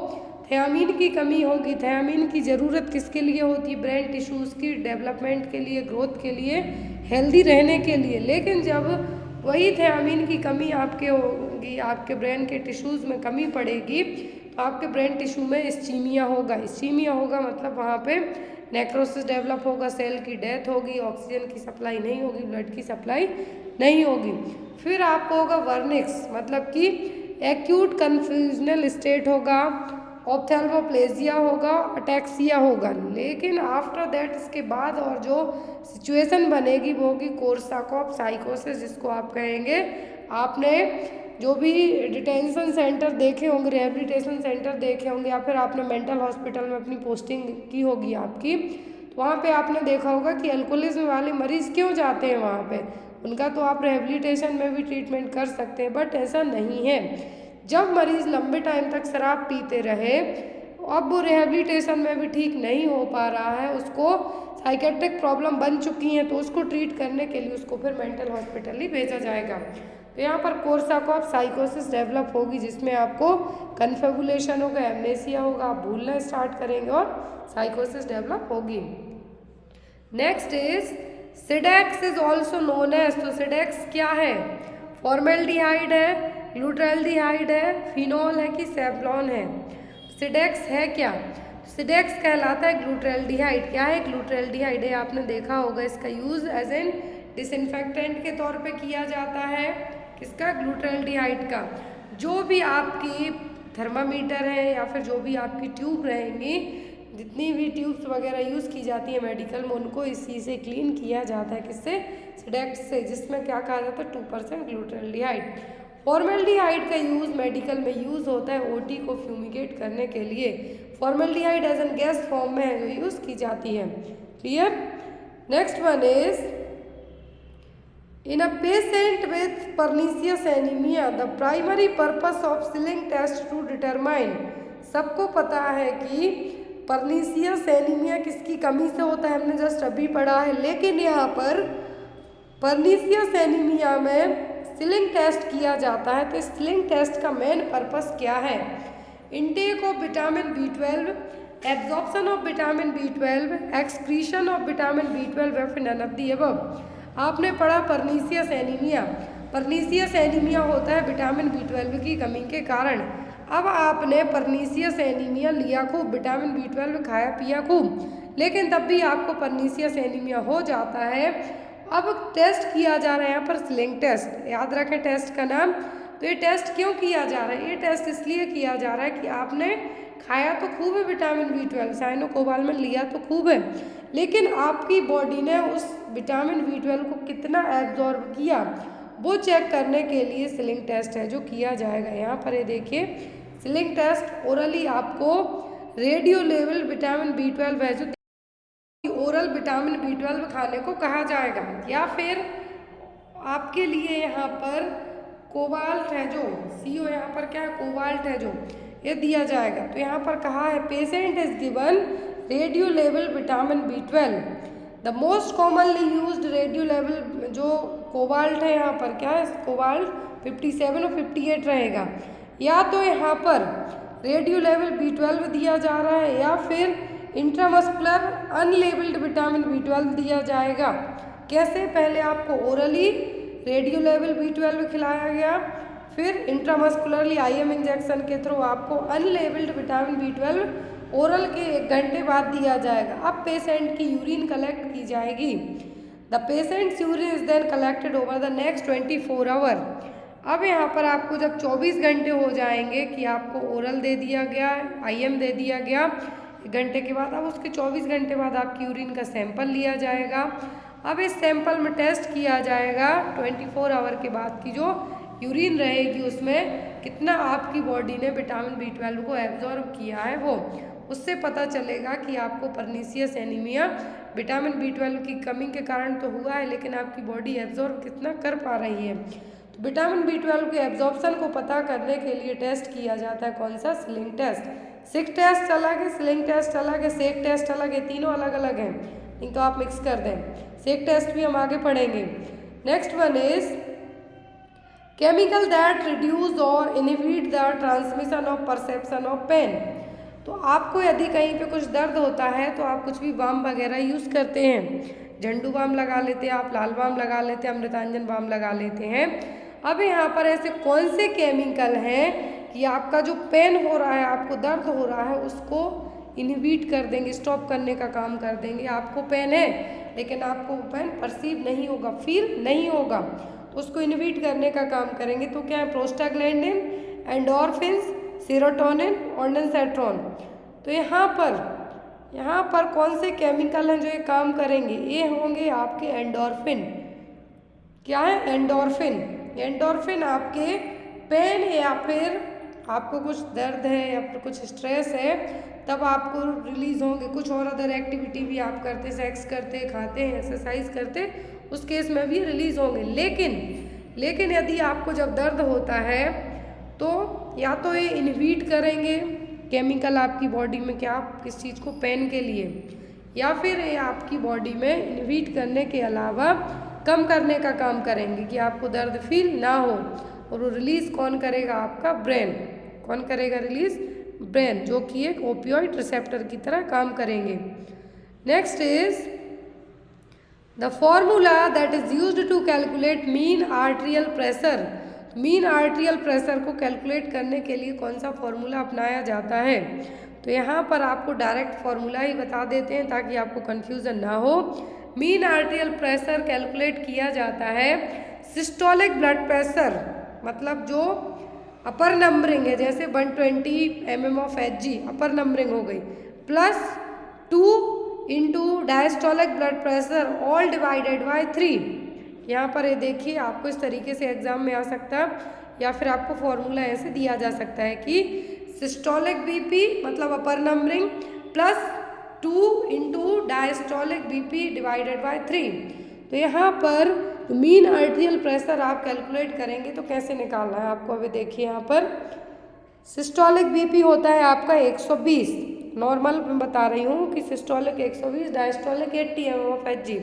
थियामिन की कमी होगी। थियामिन की ज़रूरत किसके लिए होती है, ब्रेन टिश्यूज़ की डेवलपमेंट के लिए, ग्रोथ के लिए, हेल्दी रहने के लिए। लेकिन जब वही थियामिन की कमी आपके होगी, आपके ब्रेन के टिश्यूज़ में कमी पड़ेगी, तो आपके ब्रेन टिश्यू में इस्चीमिया होगा मतलब वहाँ पे नेक्रोसिस डेवलप होगा, सेल की डेथ होगी, ऑक्सीजन की सप्लाई नहीं होगी, ब्लड की सप्लाई नहीं होगी। फिर आपको होगा वर्निक्स, मतलब कि एक्यूट कन्फ्यूजनल स्टेट होगा, ऑप्थेल्मोप्लेजिया होगा, अटैक्सिया होगा। लेकिन आफ्टर दैट, इसके बाद और जो सिचुएशन बनेगी वो होगी कोर्साकॉफ साइकोसिस, जिसको आप कहेंगे, आपने जो भी डिटेंशन सेंटर देखे होंगे, रिहेबिलिटेशन सेंटर देखे होंगे, या फिर आपने मेंटल हॉस्पिटल में अपनी पोस्टिंग की होगी आपकी, तो वहाँ पे आपने देखा होगा कि अल्कोहलिज्म वाले मरीज़ क्यों जाते हैं वहाँ पे। उनका तो आप रिहेबिलिटेशन में भी ट्रीटमेंट कर सकते हैं, बट ऐसा नहीं है। जब मरीज़ लंबे टाइम तक शराब पीते रहे, अब वो रिहेबिलिटेशन में भी ठीक नहीं हो पा रहा है, उसको साइकेट्रिक प्रॉब्लम बन चुकी हैं, तो उसको ट्रीट करने के लिए उसको फिर मेंटल हॉस्पिटल ही भेजा जाएगा। तो यहाँ पर कोर्साकॉफ साइकोसिस डेवलप होगी, जिसमें आपको कन्फेबुलेशन होगा, एमनेसिया होगा, आप भूलना स्टार्ट करेंगे और साइकोसिस डेवलप होगी। Next is Cidex is also known as. तो सिडेक्स क्या है, फॉर्मेल्डिहाइड है, ग्लूटाल्डिहाइड है, फिनॉल है कि सेवलॉन है। सिडेक्स है क्या, सिडेक्स कहलाता है ग्लूटाल्डिहाइड। क्या है, ग्लूटाल्डिहाइड है। आपने देखा होगा इसका यूज़ एज एन डिसइंफेक्टेंट के तौर पे किया जाता है। किसका, ग्लूटाल्डिहाइड का। जो भी आपकी थर्मामीटर है या फिर जो भी आपकी ट्यूब रहेंगी, जितनी भी ट्यूब्स वगैरह यूज़ की जाती है मेडिकल में, उनको इसी से क्लीन किया जाता है। किससे, सिडेक्स से, जिसमें क्या कहा जाता है 2% ग्लूटाल्डिहाइड। फॉर्मेल्डिहाइड का यूज़ मेडिकल में यूज़ होता है ओटी को फ्यूमिगेट करने के लिए। Formaldehyde as an gas form में है जो यूज़ की जाती है। Clear. Next one is in a patient with pernicious anaemia the primary purpose of Schilling test to determine. सबको पता है कि पर्नीशियस एनीमिया किसकी कमी से होता है, हमने जस्ट अभी पढ़ा है। लेकिन यहाँ पर पर्नीशियस एनीमिया में सिलिंग टेस्ट किया जाता है। तो सिलिंग टेस्ट का मेन पर्पस क्या है, intake of vitamin B12, absorption of vitamin B12, excretion of vitamin B12 या फिर नन ऑफ द अबव। आपने पढ़ा पर्नीशियस एनीमिया, पर्नीशियस एनीमिया होता है विटामिन B12 की कमी के कारण। अब आपने पर्नीशियस एनीमिया लिया खूब, विटामिन B12 खाया पिया खूब, लेकिन तब भी आपको पर्नीशियस एनीमिया हो जाता है। अब टेस्ट किया जा रहा है यहाँ पर स्लिंग टेस्ट, याद रखें टेस्ट का नाम। तो ये टेस्ट क्यों किया जा रहा है? ये टेस्ट इसलिए किया जा रहा है कि आपने खाया तो खूब है विटामिन B12, साइनोकोबालामिन लिया तो खूब है, लेकिन आपकी बॉडी ने उस विटामिन B12 को कितना एब्जॉर्ब किया वो चेक करने के लिए स्लिंग टेस्ट है जो किया जाएगा। यहाँ पर ये देखिए स्लिंग टेस्ट ओरली आपको रेडियो लेवल विटामिन B12 है जो ओरल विटामिन B12 खाने को कहा जाएगा, या फिर आपके लिए यहाँ पर कोबाल्ट है जो CO यहाँ पर क्या है कोबाल्ट है जो ये दिया जाएगा। तो यहाँ पर कहा है patient is given radio level vitamin B12। The most commonly used radio level जो कोबाल्ट है यहाँ पर क्या है कोबाल्ट 57 और 58 रहेगा, या तो यहाँ पर रेडियो लेवल B12 दिया जा रहा है या फिर इंट्रामस्कुलर अनलेबल्ड विटामिन B12 दिया जाएगा। कैसे? पहले आपको ओरली रेडियो लेवल B12 खिलाया गया, फिर इंट्रामस्कुलरली IM इंजेक्शन के थ्रू आपको अनलेबल्ड विटामिन B12 ओरल के 1 घंटे बाद दिया जाएगा। अब पेशेंट की यूरिन कलेक्ट की जाएगी। The patient's urine is then collected over the next 24 hour. अब यहाँ पर आपको जब 24 घंटे हो जाएंगे कि आपको ओरल दे दिया गया, IM दे दिया गया 1 घंटे के बाद, अब उसके 24 घंटे बाद आपकी यूरिन का सैंपल लिया जाएगा। अब इस सैंपल में टेस्ट किया जाएगा 24 आवर के बाद की जो यूरिन रहेगी उसमें कितना आपकी बॉडी ने विटामिन B12 को एब्जॉर्ब किया है वो, उससे पता चलेगा कि आपको परनीसियस एनीमिया विटामिन B12 की कमी के कारण तो हुआ है, लेकिन आपकी बॉडी एब्जॉर्ब कितना कर पा रही है। तो विटामिन B12 के एब्जॉर्प्शन को पता करने के लिए टेस्ट किया जाता है कौन सा स्लिंग टेस्ट। सिक टेस्ट अलग है, स्लिंग टेस्ट अलग है, सेक टेस्ट अलग है, तीनों अलग अलग हैं, नहीं तो आप मिक्स कर दें। सेक टेस्ट भी हम आगे पढ़ेंगे। Next one is chemical that reduce और inhibit the transmission of perception of pain. तो आपको यदि कहीं पे कुछ दर्द होता है तो आप कुछ भी बाम वगैरह यूज़ करते हैं, झंडू बाम लगा लेते हैं आप, लाल बाम लगा लेते हैं, अमृतांजन बाम लगा लेते हैं। अब यहाँ पर ऐसे कौन से केमिकल हैं कि आपका जो पेन हो रहा है, आपको दर्द हो रहा है, उसको इनहिबिट कर देंगे, स्टॉप करने का काम कर देंगे। आपको पेन है लेकिन आपको पेन परसीव नहीं होगा, फील नहीं होगा, तो उसको इनहिबिट करने का काम करेंगे। तो क्या है प्रोस्टाग्लैंडिन, एंडोर्फिन्स, सेरोटोनिन, ऑर्डेनसेट्रॉन। तो यहाँ पर कौन से केमिकल हैं जो ये काम करेंगे? ये होंगे आपके एंडोर्फिन। क्या है? एंडोर्फिन। एंडोर्फिन आपके पेन या फिर आपको कुछ दर्द है या फिर कुछ स्ट्रेस है तब आपको रिलीज होंगे। कुछ और अदर एक्टिविटी भी आप करते, सेक्स करते, खाते हैं, एक्सरसाइज करते, उस केस में भी रिलीज होंगे। लेकिन यदि आपको जब दर्द होता है तो या तो ये इनहिबिट करेंगे केमिकल आपकी बॉडी में, क्या किस चीज़ को, पेन के लिए, या फिर ये आपकी बॉडी में इनहिबिट करने के अलावा कम करने का काम करेंगे कि आपको दर्द फील ना हो। और वो रिलीज़ कौन करेगा? आपका ब्रेन। कौन करेगा रिलीज़? ब्रेन, जो कि एक ओपियोइड रिसेप्टर की तरह काम करेंगे। Next is the formula that is used to calculate mean arterial pressure. Mean arterial pressure को कैलकुलेट करने के लिए कौन सा फॉर्मूला अपनाया जाता है? तो यहाँ पर आपको डायरेक्ट फॉर्मूला ही बता देते हैं ताकि आपको कन्फ्यूज़न ना हो। मीन आर्टेरियल प्रेशर कैलकुलेट किया जाता है सिस्टोलिक ब्लड प्रेशर, मतलब जो अपर नंबरिंग है, जैसे 120 mm of Hg upper numbering हो गई, plus 2 into diastolic blood pressure all divided by 3। यहाँ पर ये देखिए आपको इस तरीके से एग्जाम में आ सकता है, या फिर आपको फॉर्मूला ऐसे दिया जा सकता है कि सिस्टोलिक BP मतलब upper numbering plus 2 into diastolic BP divided by 3। तो यहाँ पर मीन आर्टेरियल प्रेशर आप कैलकुलेट करेंगे तो कैसे निकालना है आपको? अभी देखिए यहाँ पर सिस्टोलिक BP होता है आपका 120, नॉर्मल मैं बता रही हूँ कि systolic 120, diastolic 80 mm of Hg।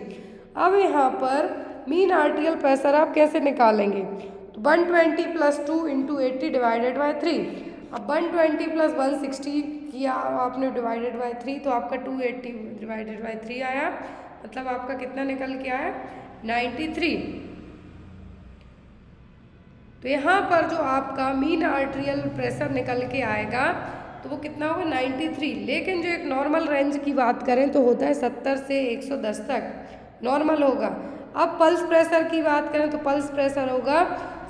अब यहाँ पर मीन आर्टेरियल प्रेशर आप कैसे निकालेंगे? तो 120 प्लस 2 इंटू 80 डिवाइडेड बाय 3। अब 120 प्लस 160 किया आपने डिवाइडेड बाय 3 तो आपका 280 डिवाइडेड बाय 3 आया, मतलब आपका कितना निकल के आया? 93। तो यहाँ पर जो आपका मीन आर्टेरियल प्रेशर निकल के आएगा तो वो कितना होगा? 93। लेकिन जो एक नॉर्मल रेंज की बात करें तो होता है 70 से 110 तक नॉर्मल होगा। अब पल्स प्रेशर की बात करें तो पल्स प्रेशर होगा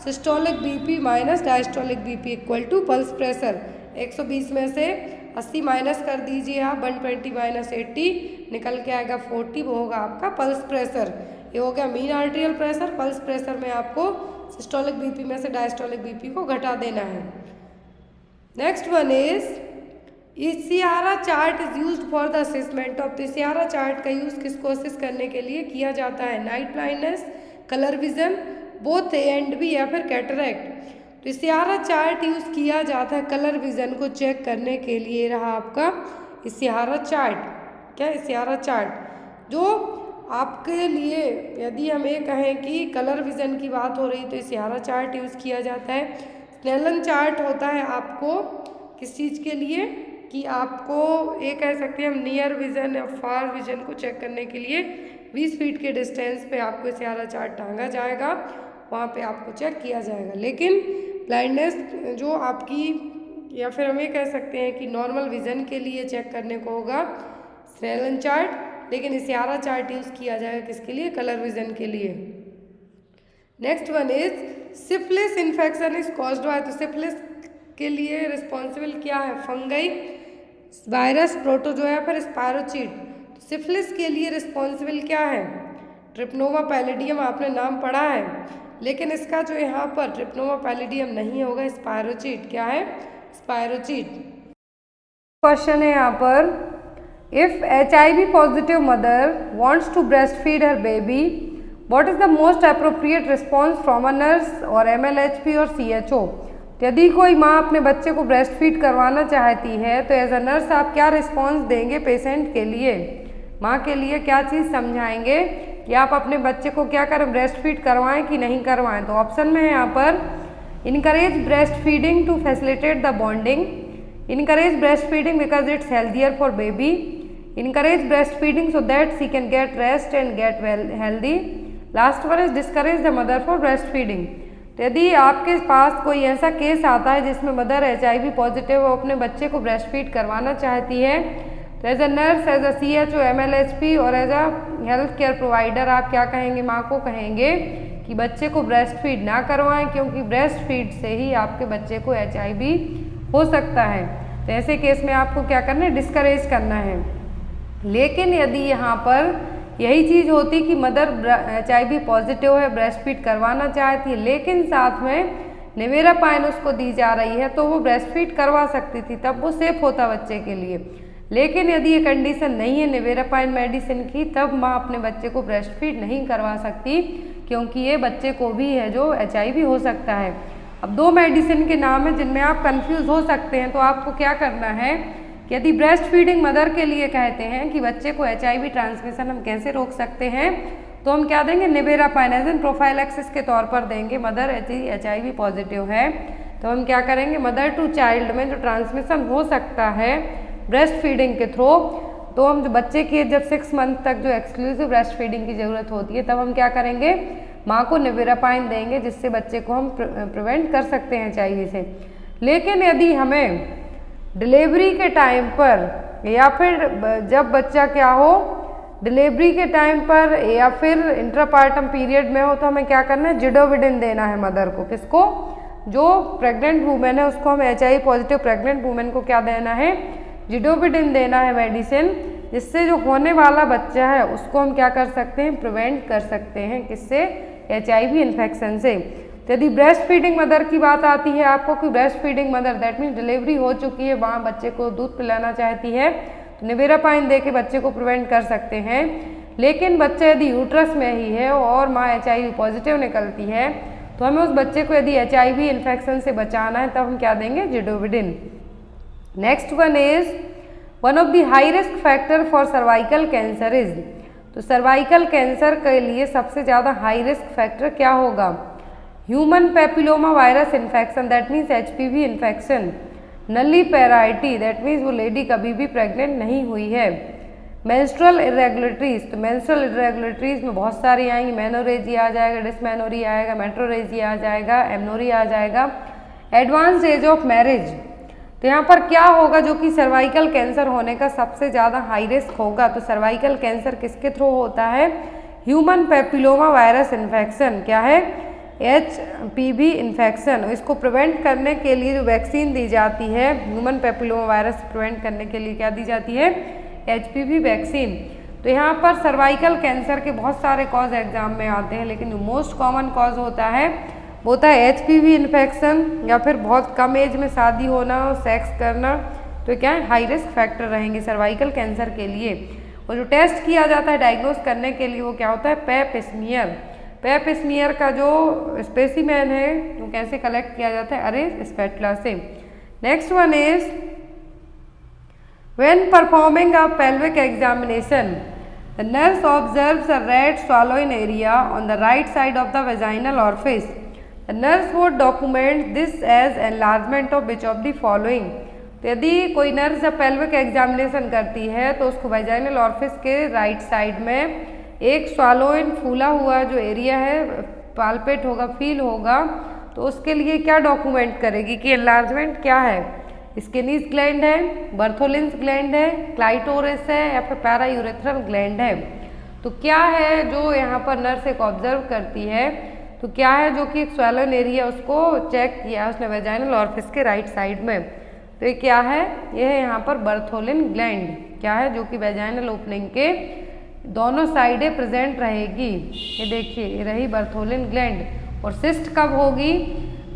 systolic BP minus diastolic BP equal to pulse pressure. 120 में से 80 माइनस कर दीजिए आप, 120 माइनस 80 निकल के आएगा 40, वो होगा आपका पल्स प्रेशर। ये हो गया mean arterial pressure. Pulse pressure में आपको सिस्टोलिक बीपी में से डायस्टोलिक बीपी को घटा देना है। Next one is Ishihara chart is used for the assessment of. तो इशिहारा चार्ट का यूज़ किसको असेस करने के लिए किया जाता है? Night blindness, colour vision, both A and B या फिर कैटरैक्ट। तो इशिहारा चार्ट यूज़ किया जाता है कलर विजन को चेक करने के लिए। रहा आपका इशिहारा चार्ट। क्या? इशिहारा चार्ट जो आपके लिए, यदि हम ये कहें कि कलर विजन की बात हो रही तो इशिहारा चार्ट यूज़ किया जाता है। स्नेलन चार्ट होता है आपको किस चीज़ के लिए कि आपको ये कह सकते हैं हम नियर विजन या फार विजन को चेक करने के लिए 20 फीट के डिस्टेंस पे आपको इशिहारा चार्ट टांगा जाएगा, वहाँ पे आपको चेक किया जाएगा। लेकिन ब्लाइंडनेस जो आपकी, या फिर हम ये कह सकते हैं कि नॉर्मल विजन के लिए चेक करने को होगा स्नेलन चार्ट, लेकिन इशिहारा चार्ट यूज़ किया जाएगा किसके लिए? कलर विजन के लिए। Next one is syphilis infection is caused by. तो सिफिलिस के लिए रिस्पॉन्सिबल क्या है? फंगई, वायरस, प्रोटोजोआ फिर स्पायरोचीट। तो सिफिलिस के लिए रिस्पॉन्सिबल क्या है? ट्रिप्नोमा पैलिडियम आपने नाम पढ़ा है, लेकिन इसका जो यहाँ पर ट्रिप्नोमा पैलिडियम नहीं होगा, स्पायरोचीट। क्या है? स्पायरोचीट। क्वेश्चन है यहाँ पर, if HIV positive mother wants to breast feed her baby, what is the most appropriate response from a nurse और MLHP और CHO। यदि कोई माँ अपने बच्चे को ब्रेस्ट फीड करवाना चाहती है तो एज अ नर्स आप क्या रिस्पॉन्स देंगे पेशेंट के लिए? माँ के लिए क्या चीज़ समझाएंगे कि आप अपने बच्चे को क्या करें, ब्रेस्ट फीड करवाएं कि नहीं करवाएं? तो ऑप्शन में है यहाँ पर encourage breast feeding to facilitate the bonding, encourage breast feeding because it's healthier for baby, encourage breast feeding so that she can get rest and get well healthy, last one is discourage the mother for breast feeding. तो यदि आपके पास कोई ऐसा केस आता है जिसमें मदर HIV पॉजिटिव वो अपने बच्चे को ब्रेस्ट फीड करवाना चाहती है, तो as a nurse, as a CHO, MLHP और as a health care provider आप क्या कहेंगे? माँ को कहेंगे कि बच्चे को ब्रेस्ट फीड ना करवाएं, क्योंकि ब्रेस्ट फीड से ही आपके बच्चे को HIV हो सकता है। तो ऐसे केस में आपको क्या करना है? डिस्करेज करना है। लेकिन यदि यहाँ पर यही चीज़ होती कि मदर HIV पॉजिटिव है, ब्रेस्ट फीड करवाना चाहती है, लेकिन साथ में निवेरापाइन उसको दी जा रही है, तो वो ब्रेस्ट फीड करवा सकती थी, तब वो सेफ होता बच्चे के लिए। लेकिन यदि ये कंडीशन नहीं है निवेरापाइन मेडिसिन की, तब माँ अपने बच्चे को ब्रेस्ट फीड नहीं करवा सकती, क्योंकि ये बच्चे को भी है जो HIV हो सकता है। अब दो मेडिसिन के नाम है जिनमें आप कंफ्यूज हो सकते हैं, तो आपको क्या करना है, यदि ब्रेस्ट फीडिंग मदर के लिए कहते हैं कि बच्चे को HIV ट्रांसमिशन हम कैसे रोक सकते हैं, तो हम क्या देंगे? निवेरापाइन एज एन प्रोफाइलैक्सिस के तौर पर देंगे। मदर HIV पॉजिटिव है तो हम क्या करेंगे? मदर टू चाइल्ड में जो ट्रांसमिशन हो सकता है ब्रेस्ट फीडिंग के थ्रू, तो हम जो बच्चे की जब 6 मंथ तक जो एक्सक्लूसिव ब्रेस्ट फीडिंग की ज़रूरत होती है, तब हम क्या करेंगे? माँ को निवेरापाइन देंगे, जिससे बच्चे को हम प्रिवेंट कर सकते हैं HIV से। लेकिन यदि हमें डिलीवरी के टाइम पर या फिर जब बच्चा क्या हो, डिलीवरी के टाइम पर या फिर इंट्रापार्टम पीरियड में हो, तो हमें क्या करना है? जिडोविडिन देना है मदर को। किसको? जो प्रेग्नेंट वूमेन है उसको हम HIV पॉजिटिव प्रेग्नेंट वूमेन को क्या देना है? जिडोविडिन देना है मेडिसिन, जिससे जो होने वाला बच्चा है उसको हम क्या कर सकते हैं? प्रिवेंट कर सकते हैं। किससे? HIV इन्फेक्शन से। तो यदि ब्रेस्ट फीडिंग मदर की बात आती है आपको कि breast feeding mother that means delivery हो चुकी है, वहाँ बच्चे को दूध पिलाना चाहती है, तो निवेरापाइन दे के बच्चे को प्रिवेंट कर सकते हैं। लेकिन बच्चा यदि यूट्रस में ही है और माँ HIV पॉजिटिव निकलती है, तो हमें उस बच्चे को यदि HIV इन्फेक्शन से बचाना है, तब हम क्या देंगे? Zidovudine. Next one is one of the high risk factor for cervical cancer is. तो सर्वाइकल कैंसर के लिए सबसे ज़्यादा हाई रिस्क फैक्टर क्या होगा? Human papilloma virus infection that means HPV infection, nulliparity that means वो लेडी कभी भी प्रेग्नेंट नहीं हुई है, मेंस्ट्रुअल इरेगुलरिटीज, तो मेंस्ट्रुअल इरेगुलरिटीज में बहुत सारी आएंगी, मेनोरेजिया आ जाएगा, डिस्मेनोरिया आएगा, मेट्रोरेजिया आ जाएगा, एमनोरिया आ जाएगा, एडवांस्ड एज ऑफ मैरिज। तो यहाँ पर क्या होगा जो कि सर्वाइकल कैंसर होने का सबसे ज़्यादा हाई रिस्क होगा? तो सर्वाइकल कैंसर किसके थ्रू होता है? ह्यूमन पेपिलोमा वायरस इन्फेक्शन, क्या है, HPV इन्फेक्शन। इसको प्रिवेंट करने के लिए जो वैक्सीन दी जाती है ह्यूमन पेपिलोमा वायरस प्रिवेंट करने के लिए क्या दी जाती है, HPV वैक्सीन। तो यहाँ पर सर्वाइकल कैंसर के बहुत सारे कॉज एग्जाम में आते हैं, लेकिन जो मोस्ट कॉमन कॉज होता है वो होता है HPV इन्फेक्शन, या फिर बहुत कम एज में शादी होना, सेक्स करना, तो क्या है, हाई रिस्क फैक्टर रहेंगे सर्वाइकल कैंसर के लिए। और जो टेस्ट किया जाता है डायग्नोस करने के लिए वो क्या होता है, पैप स्मीयर। पैप स्मीयर का जो स्पेसिमेन है वो कैसे कलेक्ट किया जाता है, अरे स्पेटुला से। Next one is when performing a pelvic examination, the nurse observes a red swallowing area on the right side of the vaginal orifice. The nurse would document this as enlargement of which of the following. तो यदि कोई नर्स जब पेल्विक एग्जामिनेशन करती है तो उसको वेजाइनल ऑरिफिस के राइट साइड में एक स्वालोइन फूला हुआ जो एरिया है पाल्पेट होगा, फील होगा, तो उसके लिए क्या डॉक्यूमेंट करेगी कि एनलार्जमेंट क्या है, स्किनीज ग्लैंड है, बर्थोलिन्स ग्लैंड है, क्लाइटोरिस है, या फिर पैरायूरेथ्रल ग्लैंड है। तो क्या है जो यहाँ पर नर्स एक ऑब्जर्व करती है, तो क्या है जो कि एक स्वैलन एरिया उसको चेक किया उसने वेजाइनल ऑरिफिस के राइट साइड में, तो ये क्या है, ये है यहाँ पर बर्थोलिन ग्लैंड, क्या है जो कि वेजाइनल ओपनिंग के दोनों साइडें प्रेजेंट रहेगी। ये देखिए ये रही बर्थोलिन ग्लैंड। और सिस्ट कब होगी,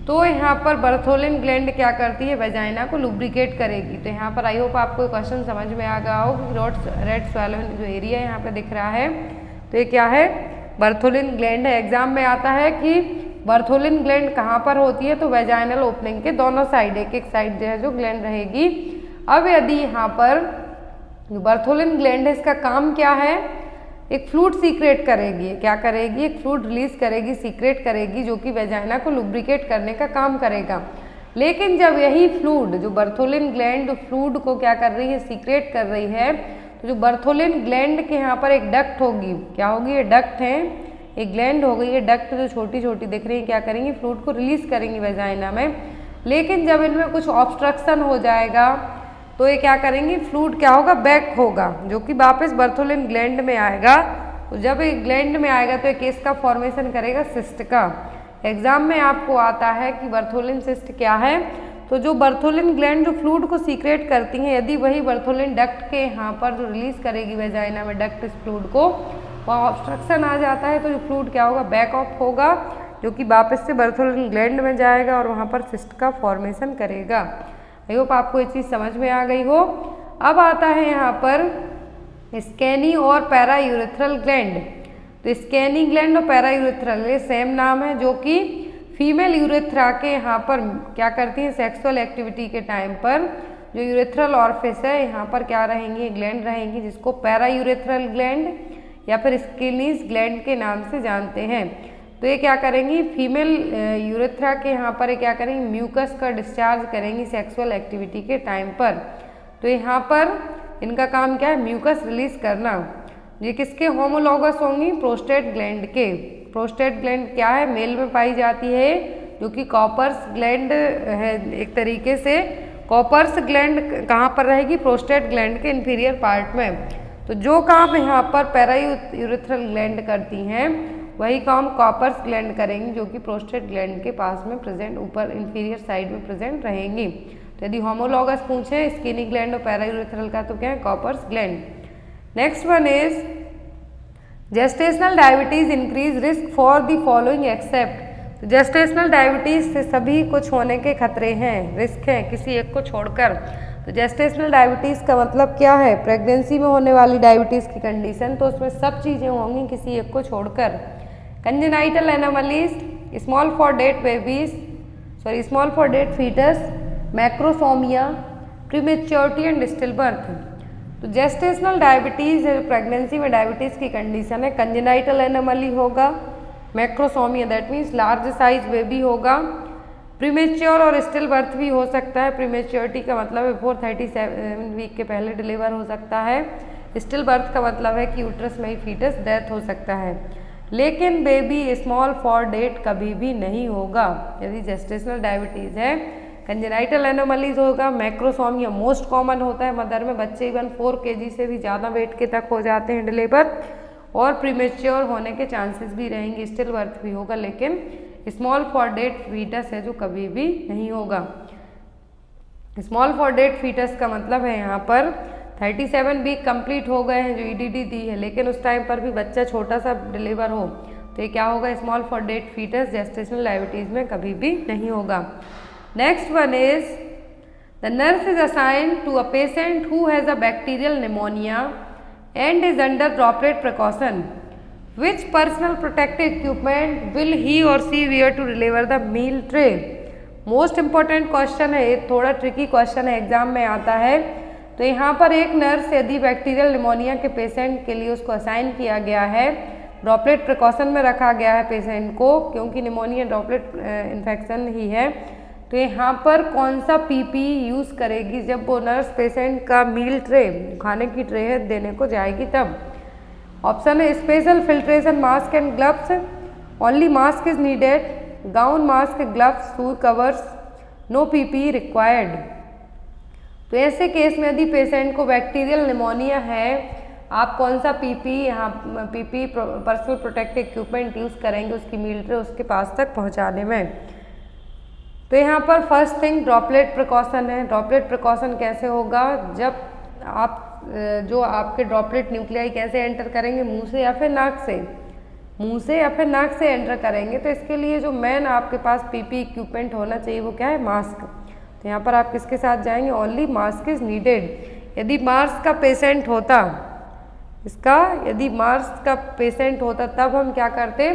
तो यहाँ पर बर्थोलिन ग्लैंड क्या करती है, वेजाइना को लुब्रिकेट करेगी। तो यहाँ पर आई होप आपको क्वेश्चन समझ में आ गया हो कि रेड स्वैलन जो एरिया यहाँ पे दिख रहा है, तो ये क्या है, बर्थोलिन ग्लैंड है। एग्जाम में आता है कि बर्थोलिन ग्लैंड कहाँ पर होती है, तो वेजाइनल ओपनिंग के दोनों साइड, एक एक साइड जो है जो ग्लैंड रहेगी। अब यदि यहाँ पर जो बर्थोलिन ग्लैंड है इसका काम क्या है, एक फ्लूइड सीक्रेट करेगी, क्या करेगी, एक फ्लूइड रिलीज करेगी, सीक्रेट करेगी, जो कि वेजाइना को लुब्रिकेट करने का काम करेगा। लेकिन जब यही फ्लूइड जो बर्थोलिन ग्लैंड फ्लूइड को क्या कर रही है, सीक्रेट कर रही है, तो जो बर्थोलिन ग्लैंड के यहाँ पर एक डक्ट होगी, क्या होगी, ये डक्ट है, एक ग्लैंड हो गई, ये डक्ट जो छोटी छोटी दिख रही है क्या करेंगी, फ्लूइड को रिलीज करेंगी वेजाइना में। लेकिन जब इनमें कुछ ऑब्स्ट्रक्शन हो जाएगा तो ये क्या करेंगी, फ्लूइड क्या होगा, बैक होगा, जो कि वापस बर्थोलिन ग्लैंड में आएगा। तो जब ये ग्लैंड में आएगा तो ये केस का फॉर्मेशन करेगा सिस्ट का। एग्जाम में आपको आता है कि बर्थोलिन सिस्ट क्या है, तो जो बर्थोलिन ग्लैंड जो फ्लूइड को सीक्रेट करती हैं, यदि वही बर्थोलिन डक्ट के यहाँ पर जो रिलीज करेगी वेजाइना में डक्ट इस फ्लूइड को, वहाँ ऑब्स्ट्रक्शन आ जाता है, तो जो फ्लूइड क्या होगा, बैक ऑफ होगा, जो कि वापस से बर्थोलिन ग्लैंड में जाएगा और वहाँ पर सिस्ट का फॉर्मेशन करेगा। आई होप आपको ये चीज़ समझ में आ गई हो। अब आता है यहाँ पर स्कैनी और पैरायूरेथ्रल ग्लैंड। तो स्कैनी ग्लैंड और पैरायूरेथ्रल ये सेम नाम है, जो कि फीमेल यूरेथ्रा के यहाँ पर क्या करती हैं, सेक्सुअल एक्टिविटी के टाइम पर जो यूरेथ्रल ऑरिफिस है यहाँ पर क्या रहेंगी, ग्लैंड रहेंगी, जिसको पैरायूरेथ्रल ग्लैंड या फिर स्किनीज ग्लैंड के नाम से जानते हैं। तो ये क्या करेंगी, फीमेल यूरेथ्रा के यहाँ पर क्या करेंगी, म्यूकस का डिस्चार्ज करेंगी सेक्सुअल एक्टिविटी के टाइम पर। तो यहाँ पर इनका काम क्या है, म्यूकस रिलीज करना। ये किसके होमोलॉगस होंगी, प्रोस्टेट ग्लैंड के। प्रोस्टेट ग्लैंड क्या है, मेल में पाई जाती है, जो कि कॉपर्स ग्लैंड है एक तरीके से। कॉपर्स ग्लैंड कहाँ पर रहेगी, प्रोस्टेट ग्लैंड के इंफीरियर पार्ट में। तो जो काम यहाँ पर पैरायूरेथ्रल ग्लैंड करती हैं वही काम कॉपर्स ग्लैंड करेंगी, जो कि प्रोस्टेट ग्लैंड के पास में प्रेजेंट ऊपर इंफीरियर साइड में प्रेजेंट रहेंगी। तो यदि होमोलॉगस पूछे स्किनी ग्लैंड और पैरायूरेथ्रल का, तो क्या है, Cowper's gland. Next one is gestational diabetes increase risk for the following except. तो जेस्टेशनल डायबिटीज से सभी कुछ होने के खतरे हैं, रिस्क हैं, किसी एक को छोड़कर। तो जेस्टेशनल डायबिटीज़ का मतलब क्या है, प्रेगनेंसी में होने वाली डायबिटीज़ की कंडीशन, तो उसमें सब चीज़ें होंगी किसी एक को छोड़कर। Congenital anomalies, small for date babies, small for date foetus, macrosomia, prematurity and still birth. तो जेस्टेशनल डायबिटीज़ प्रेगनेंसी में डायबिटीज़ की कंडीशन है। कंजेनाइटल एनोमली होगा, macrosomia that means large size baby होगा, प्रीमेच्योर और स्टिल बर्थ भी हो सकता है। प्रीमेच्योरिटी का मतलब है बिफोर 37 वीक के पहले डिलीवर हो सकता है। स्टिल बर्थ का मतलब है कि यूट्रस में ही फीटस डेथ हो सकता है। लेकिन बेबी स्मॉल फॉर डेट कभी भी नहीं होगा यदि जेस्टेशनल डायबिटीज़ है। कंजेनाइटल एनोमलीज होगा, मैक्रोसोमिया मोस्ट कॉमन होता है मदर में, बच्चे इवन 4 kg से भी ज़्यादा वेट के तक हो जाते हैं डिलीवर। और प्रीमेच्योर होने के चांसेस भी रहेंगे, स्टिल बर्थ भी होगा, लेकिन स्मॉल फॉर डेट फीटस है जो कभी भी नहीं होगा। स्मॉल फॉर डेट फीटस का मतलब है यहाँ पर 37 वीक कंप्लीट हो गए हैं जो ईडीडी दी है, लेकिन उस टाइम पर भी बच्चा छोटा सा डिलीवर हो तो ये क्या होगा, small for date foetus gestational diabetes में कभी भी नहीं होगा। Next one is the nurse is assigned to a patient who has a bacterial pneumonia and is under droplet precaution, which personal protective equipment will he और she wear to deliver the meal tray. Most important question है, ये थोड़ा ट्रिकी क्वेश्चन है, एग्जाम में आता है। तो यहाँ पर एक नर्स यदि बैक्टीरियल निमोनिया के पेशेंट के लिए उसको असाइन किया गया है, ड्रॉपलेट प्रिकॉशन में रखा गया है पेशेंट को, क्योंकि निमोनिया ड्रॉपलेट इन्फेक्शन ही है, तो यहाँ पर कौन सा पीपी यूज़ करेगी जब वो नर्स पेशेंट का मील ट्रे, खाने की ट्रे है, देने को जाएगी तब। ऑप्शन है special filtration mask and gloves, only mask is needed, gown mask gloves shoe covers, no PP required. तो ऐसे केस में यदि पेशेंट को बैक्टीरियल निमोनिया है, आप कौन सा पीपी यहाँ PP personal protective equipment use करेंगे उसकी मील ट्रे उसके पास तक पहुँचाने में। तो यहाँ पर फर्स्ट थिंग ड्रॉपलेट प्रिकॉशन है। ड्रॉपलेट प्रिकॉशन कैसे होगा, जब आप जो आपके ड्रॉपलेट न्यूक्लियाई कैसे एंटर करेंगे, मुंह से या फिर नाक से, मुंह से या फिर नाक से एंटर करेंगे, तो इसके लिए जो मेन आपके पास पीपी इक्विपमेंट होना चाहिए वो क्या है, मास्क। तो यहाँ पर आप किसके साथ जाएंगे, ओनली मास्क इज नीडेड। यदि मार्स का पेशेंट होता, यदि मार्स का पेशेंट होता तब हम क्या करते,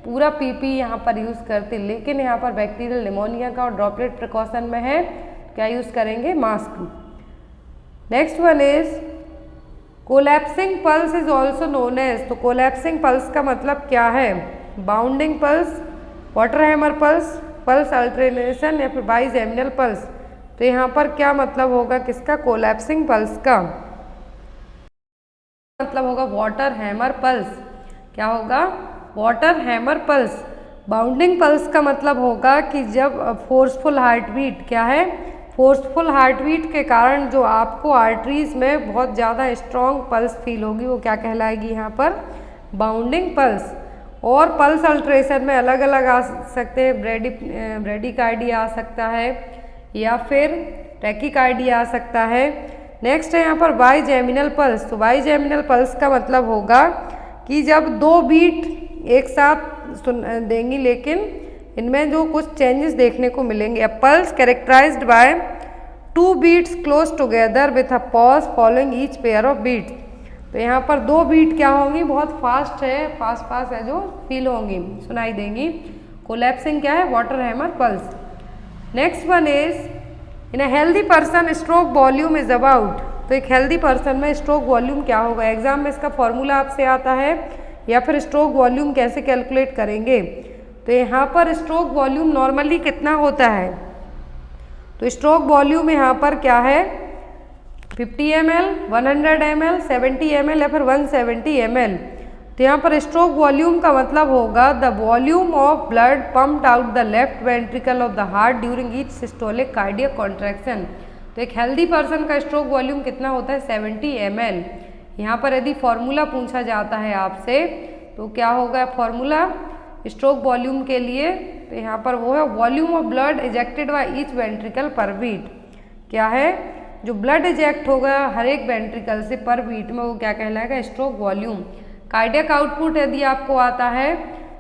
पूरा पीपी यहाँ पर यूज़ करते, लेकिन यहाँ पर बैक्टीरियल निमोनिया का और ड्रॉपलेट प्रिकॉशन में है, क्या यूज़ करेंगे, mask. Next one is collapsing pulse is also known as. तो कोलैप्सिंग पल्स का मतलब क्या है, bounding pulse, water hammer pulse, pulse alternation या फिर बाइजेमिनल पल्स। तो यहाँ पर क्या मतलब होगा किसका, कोलैप्सिंग पल्स का मतलब होगा वाटर हैमर पल्स। क्या होगा, water hammer pulse. Bounding pulse का मतलब होगा कि जब फोर्सफुल हार्ट बीट, क्या है, फोर्सफुल हार्ट बीट के कारण जो आपको आर्टरीज में बहुत ज़्यादा स्ट्रॉन्ग पल्स फील होगी वो क्या कहलाएगी यहाँ पर, बाउंडिंग पल्स। और पल्स अल्ट्रेशन में अलग अलग आ सकते हैं, ब्रेडिकार्डिया आ सकता है या फिर टैकीकार्डिया आ सकता है। नेक्स्ट है यहाँ पर बाइजेमिनल पल्स। तो बाइजेमिनल पल्स का मतलब होगा कि जब दो बीट एक साथ देंगी लेकिन इनमें जो कुछ चेंजेस देखने को मिलेंगे। A pulse characterised by 2 beats close together with a pause following each pair of beats. तो यहाँ पर 2 बीट क्या होंगी, बहुत फास्ट है जो फील होंगी, सुनाई देंगी। कोलैप्सिंग क्या है, water hammer pulse. Next one is in a healthy person stroke volume is about. तो एक हेल्दी पर्सन में स्ट्रोक वॉल्यूम क्या होगा, एग्जाम में इसका फॉर्मूला आपसे आता है या फिर स्ट्रोक वॉल्यूम कैसे कैलकुलेट करेंगे। तो यहाँ पर स्ट्रोक वॉल्यूम नॉर्मली कितना होता है, तो स्ट्रोक वॉल्यूम यहाँ पर क्या है, 50 ml, 100 ml, 70 ml या फिर 170 ml। तो यहाँ पर स्ट्रोक वॉल्यूम का मतलब होगा the volume of blood pumped out the left ventricle of the heart during each systolic cardiac contraction. तो एक हेल्दी पर्सन का स्ट्रोक वॉल्यूम कितना होता है, 70 ml। यहाँ पर यदि फॉर्मूला पूछा जाता है आपसे तो क्या होगा फॉर्मूला स्ट्रोक वॉल्यूम के लिए, तो यहाँ पर वो है volume of blood ejected by each ventricle पर बीट। क्या है, जो ब्लड इजेक्ट होगा हर एक वेंट्रिकल से पर बीट में वो क्या कहलाएगा, स्ट्रोक वॉल्यूम। कार्डियक आउटपुट यदि आपको आता है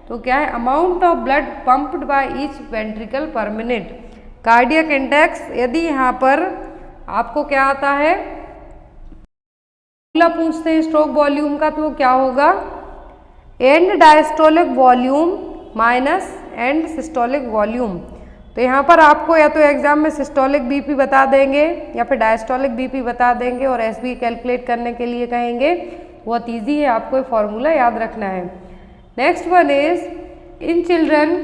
तो क्या है, amount of blood pumped by each ventricle पर मिनट। कार्डियक इंडेक्स, यदि यहाँ पर आपको क्या आता है, पूछते हैं स्ट्रोक वॉल्यूम का, तो क्या होगा, and diastolic volume minus and systolic volume. तो यहाँ पर आपको या तो एग्जाम में सिस्टोलिक बीपी बता देंगे या फिर डायस्टोलिक बीपी बता देंगे और एसबी कैलकुलेट करने के लिए कहेंगे। बहुत ईजी है, आपको ये फॉर्मूला याद रखना है। Next one is in children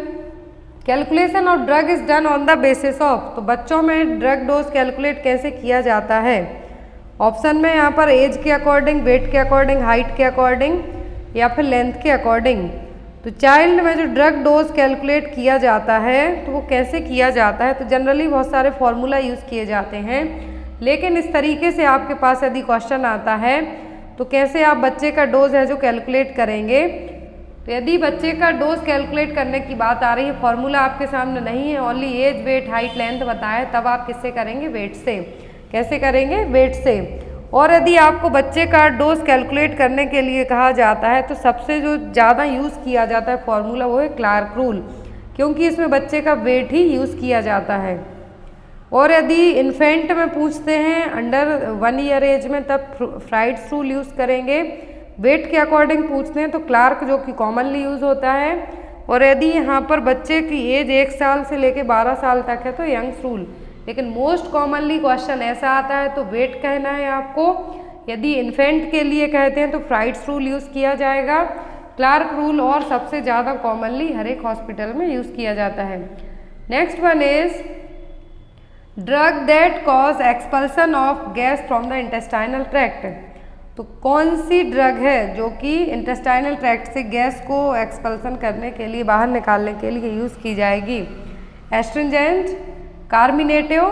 calculation of drug is done on the basis of. तो बच्चों में ड्रग डोज कैलकुलेट कैसे किया जाता है, ऑप्शन में यहाँ पर एज के अकॉर्डिंग, वेट के अकॉर्डिंग, हाइट के अकॉर्डिंग या फिर लेंथ के अकॉर्डिंग। तो चाइल्ड में जो ड्रग डोज कैलकुलेट किया जाता है तो वो कैसे किया जाता है, तो जनरली बहुत सारे फॉर्मूला यूज़ किए जाते हैं, लेकिन इस तरीके से आपके पास यदि क्वेश्चन आता है तो कैसे आप बच्चे का डोज है जो कैलकुलेट करेंगे। तो यदि बच्चे का डोज कैलकुलेट करने की बात आ रही है, फॉर्मूला आपके सामने नहीं है, only age, weight, height, length बताया, तब आप किससे करेंगे, वेट से। कैसे करेंगे, वेट से। और यदि आपको बच्चे का डोज कैलकुलेट करने के लिए कहा जाता है तो सबसे जो ज़्यादा यूज़ किया जाता है फॉर्मूला वो है क्लार्क रूल, क्योंकि इसमें बच्चे का वेट ही यूज़ किया जाता है। और यदि इन्फेंट में पूछते हैं अंडर 1 ईयर एज में, तब फ्राइड्स रूल यूज़ करेंगे। वेट के अकॉर्डिंग पूछते हैं तो क्लार्क जो कि कॉमनली यूज़ होता है। और यदि यहाँ पर बच्चे की एज 1 साल से लेके 12 साल तक है तो यंग्स रूल। लेकिन मोस्ट कॉमनली क्वेश्चन ऐसा आता है तो वेट कहना है आपको। यदि इन्फेंट के लिए कहते हैं तो फ्राइड्स रूल यूज़ किया जाएगा, क्लार्क रूल, और सबसे ज़्यादा कॉमनली हर एक हॉस्पिटल में यूज़ किया जाता है। Next one is drug that cause expulsion of gas from the intestinal tract. तो कौन सी ड्रग है जो कि इंटेस्टाइनल ट्रैक्ट से गैस को एक्सपल्सन करने के लिए, बाहर निकालने के लिए यूज़ की जाएगी। एस्ट्रिंजेंट, कार्मिनेटिव,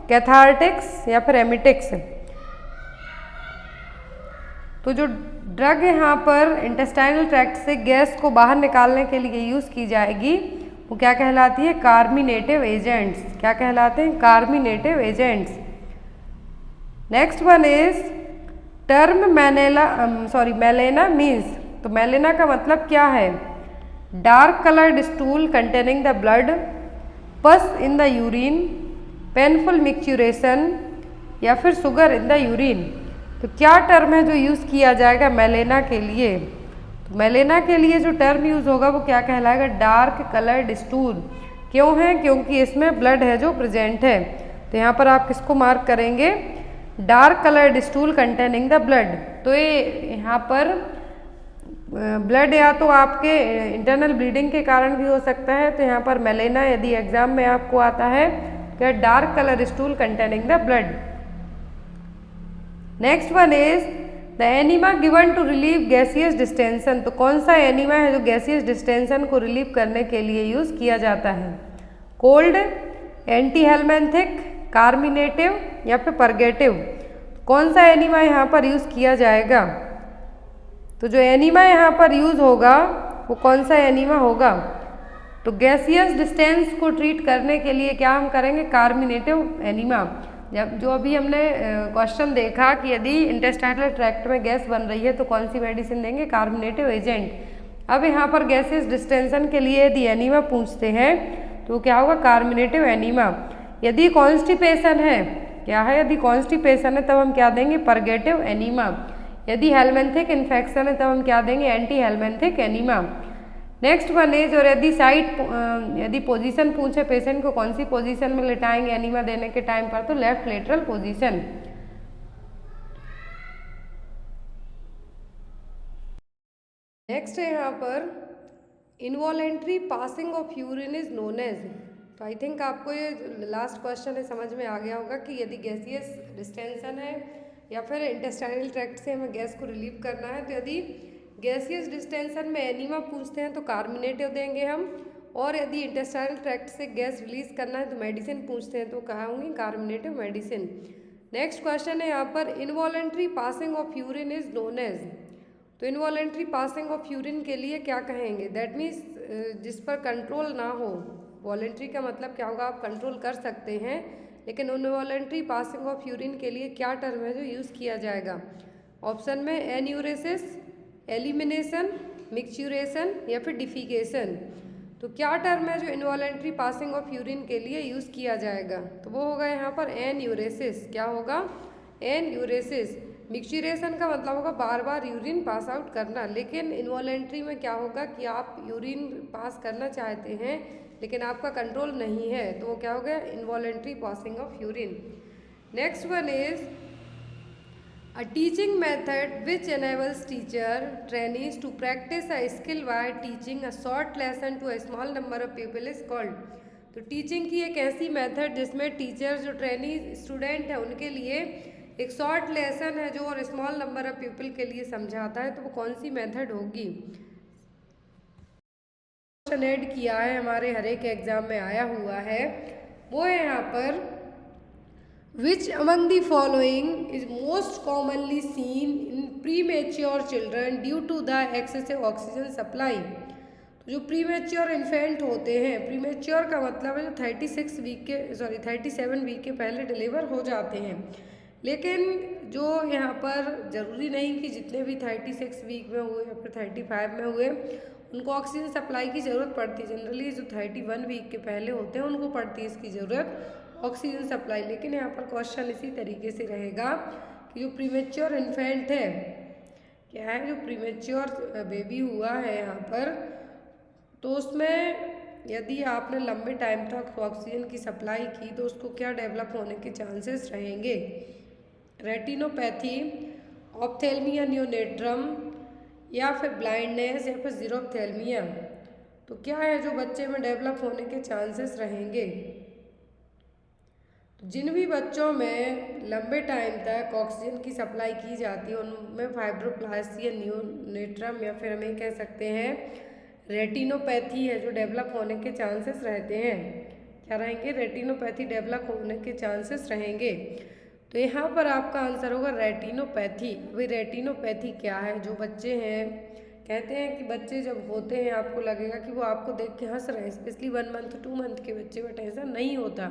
कैथार्टिक्स या फिर एमिटिक्स। तो जो ड्रग यहाँ पर इंटेस्टाइनल ट्रैक्ट से गैस को बाहर निकालने के लिए यूज़ की जाएगी वो क्या कहलाती है, कार्मिनेटिव एजेंट्स। क्या कहलाते हैं, carminative agents. Next one is term melaena means. तो मेलेना का मतलब क्या है, dark coloured stool containing the blood, pus in the urine, painful micturition या फिर शुगर इन द यूरिन। तो क्या टर्म है जो यूज़ किया जाएगा मेलेना के लिए। तो मेलेना के लिए जो टर्म यूज़ होगा वो क्या कहलाएगा, डार्क कलर्ड स्टूल। क्यों है, क्योंकि इसमें ब्लड है जो प्रेजेंट है। तो यहाँ पर आप किसको मार्क करेंगे, dark coloured stool containing the blood. तो ये यहाँ पर ब्लड या तो आपके इंटरनल ब्लीडिंग के कारण भी हो सकता है। तो यहाँ पर मेलेना यदि एग्जाम में आपको आता है तो dark colour stool containing the blood. Next one is the enema given to relieve gaseous distension. तो कौन सा एनिमा है जो गैसियस डिस्टेंशन को रिलीव करने के लिए यूज़ किया जाता है, कोल्ड, एंटी हेलमेंथिक, कार्मिनेटिव या फिर परगेटिव। कौन सा एनिमा यहाँ पर यूज़ किया जाएगा। तो जो एनिमा यहाँ पर यूज़ होगा वो कौन सा एनिमा होगा। तो गैसियस डिस्टेंस को ट्रीट करने के लिए क्या हम करेंगे, कार्मिनेटिव एनिमा। जब जो अभी हमने क्वेश्चन देखा कि यदि इंटेस्टाइनल ट्रैक्ट में गैस बन रही है तो कौन सी मेडिसिन देंगे, कार्मिनेटिव एजेंट। अब यहाँ पर गैसियस डिस्टेंशन के लिए यदि एनीमा पूछते हैं तो क्या होगा, कार्मिनेटिव एनीमा। यदि कॉन्स्टिपेशन है, क्या है, यदि कॉन्स्टिपेशन है तब हम क्या देंगे, परगेटिव एनीमा। यदि हेलमेंथिक इन्फेक्शन है तब हम क्या देंगे, anti helminthic enema. Next one is, और यदि पोजीशन पूछे पेशेंट को कौन सी पोजीशन में लेटाएंगे एनीमा देने के टाइम पर, तो लेफ्ट लेटरल पोजीशन। नेक्स्ट है यहाँ पर involuntary passing of urine is known as. तो आई थिंक आपको ये लास्ट क्वेश्चन है समझ में आ गया होगा कि यदि गैसियस डिस्टेंशन है या फिर इंटेस्टाइनल ट्रैक्ट से हमें गैस को रिलीव करना है, तो यदि गैसियस डिस्टेंशन में एनीमा पूछते हैं तो कार्मिनेटिव देंगे हम, और यदि इंटेस्टाइनल ट्रैक्ट से गैस रिलीज करना है तो मेडिसिन पूछते हैं तो कहा होंगी कार्मिनेटिव मेडिसिन। नेक्स्ट क्वेश्चन है यहाँ पर involuntary passing of urine is known as. तो इनवॉलेंट्री पासिंग ऑफ यूरिन के लिए क्या कहेंगे, दैट मीन्स जिस पर कंट्रोल ना हो। वॉलेंट्री का मतलब क्या होगा, आप कंट्रोल कर सकते हैं, लेकिन इनवॉलेंट्री पासिंग ऑफ यूरिन के लिए क्या टर्म है जो यूज़ किया जाएगा। ऑप्शन में एन्यूरेसिस, एलिमिनेशन, मिक्सचुरेशन या फिर डिफिकेशन। तो क्या टर्म है जो इनवॉलेंट्री पासिंग ऑफ यूरिन के लिए यूज़ किया जाएगा, तो वो होगा यहाँ पर एन्यूरेसिस। क्या होगा, एन्यूरेसिस। मिक्सचुरेशन का मतलब होगा बार बार यूरिन पास आउट करना, लेकिन इनवॉलेंट्री में क्या होगा कि आप यूरिन पास करना चाहते हैं लेकिन आपका कंट्रोल नहीं है, तो वो क्या हो गया, involuntary passing of urine. Next one is a teaching method which enables teacher trainees to practice a skill while teaching a short lesson to a small number of people is called। तो टीचिंग की एक ऐसी मेथड जिसमें टीचर जो ट्रेनी स्टूडेंट है उनके लिए एक शॉर्ट लेसन है जो और स्मॉल नंबर ऑफ पीपल के लिए समझाता है, तो वो कौन सी मेथड होगी। क्वेश्चन ऐड किया है हमारे हर एक एग्जाम में आया हुआ है, वो है यहाँ पर Which among the following is most commonly seen in premature children due to the excessive oxygen supply? तो जो प्रीमेच्योर इन्फेंट होते हैं, प्रीमेच्योर का मतलब है जो 37 वीक के पहले डिलीवर हो जाते हैं, लेकिन जो यहाँ पर ज़रूरी नहीं कि जितने भी 36 वीक में हुए या फिर 35 में हुए उनको ऑक्सीजन सप्लाई की ज़रूरत पड़ती है। जनरली जो 31 वीक के पहले होते हैं उनको पड़ती है इसकी ज़रूरत ऑक्सीजन सप्लाई। लेकिन यहाँ पर क्वेश्चन इसी तरीके से रहेगा कि जो प्रीमेच्योर इन्फेंट है, क्या है, जो प्रीमेच्योर बेबी हुआ है यहाँ पर, तो उसमें यदि आपने लंबे टाइम तक ऑक्सीजन की सप्लाई की तो उसको क्या डेवलप होने के चांसेस रहेंगे? रेटिनोपैथी, ऑप्थेल्मिया नियोनेट्रम, या फिर ब्लाइंडनेस, या फिर जीरोप्थेल्मिया। तो क्या है जो बच्चे में डेवलप होने के चांसेस रहेंगे? जिन भी बच्चों में लंबे टाइम तक ऑक्सीजन की सप्लाई की जाती है उनमें फाइब्रोप्लास्टिया नियोनेट्रम या फिर हमें कह सकते हैं रेटिनोपैथी है जो डेवलप होने के चांसेस रहते हैं। क्या रहेंगे? रेटिनोपैथी डेवलप होने के चांसेस रहेंगे। तो यहाँ पर आपका आंसर होगा रेटिनोपैथी। अभी रेटिनोपैथी क्या है? जो बच्चे हैं, कहते हैं कि बच्चे जब होते हैं आपको लगेगा कि वो आपको देख के हंस रहे हैं, स्पेशली 1 मंथ 2 मंथ के बच्चे, बट ऐसा नहीं होता।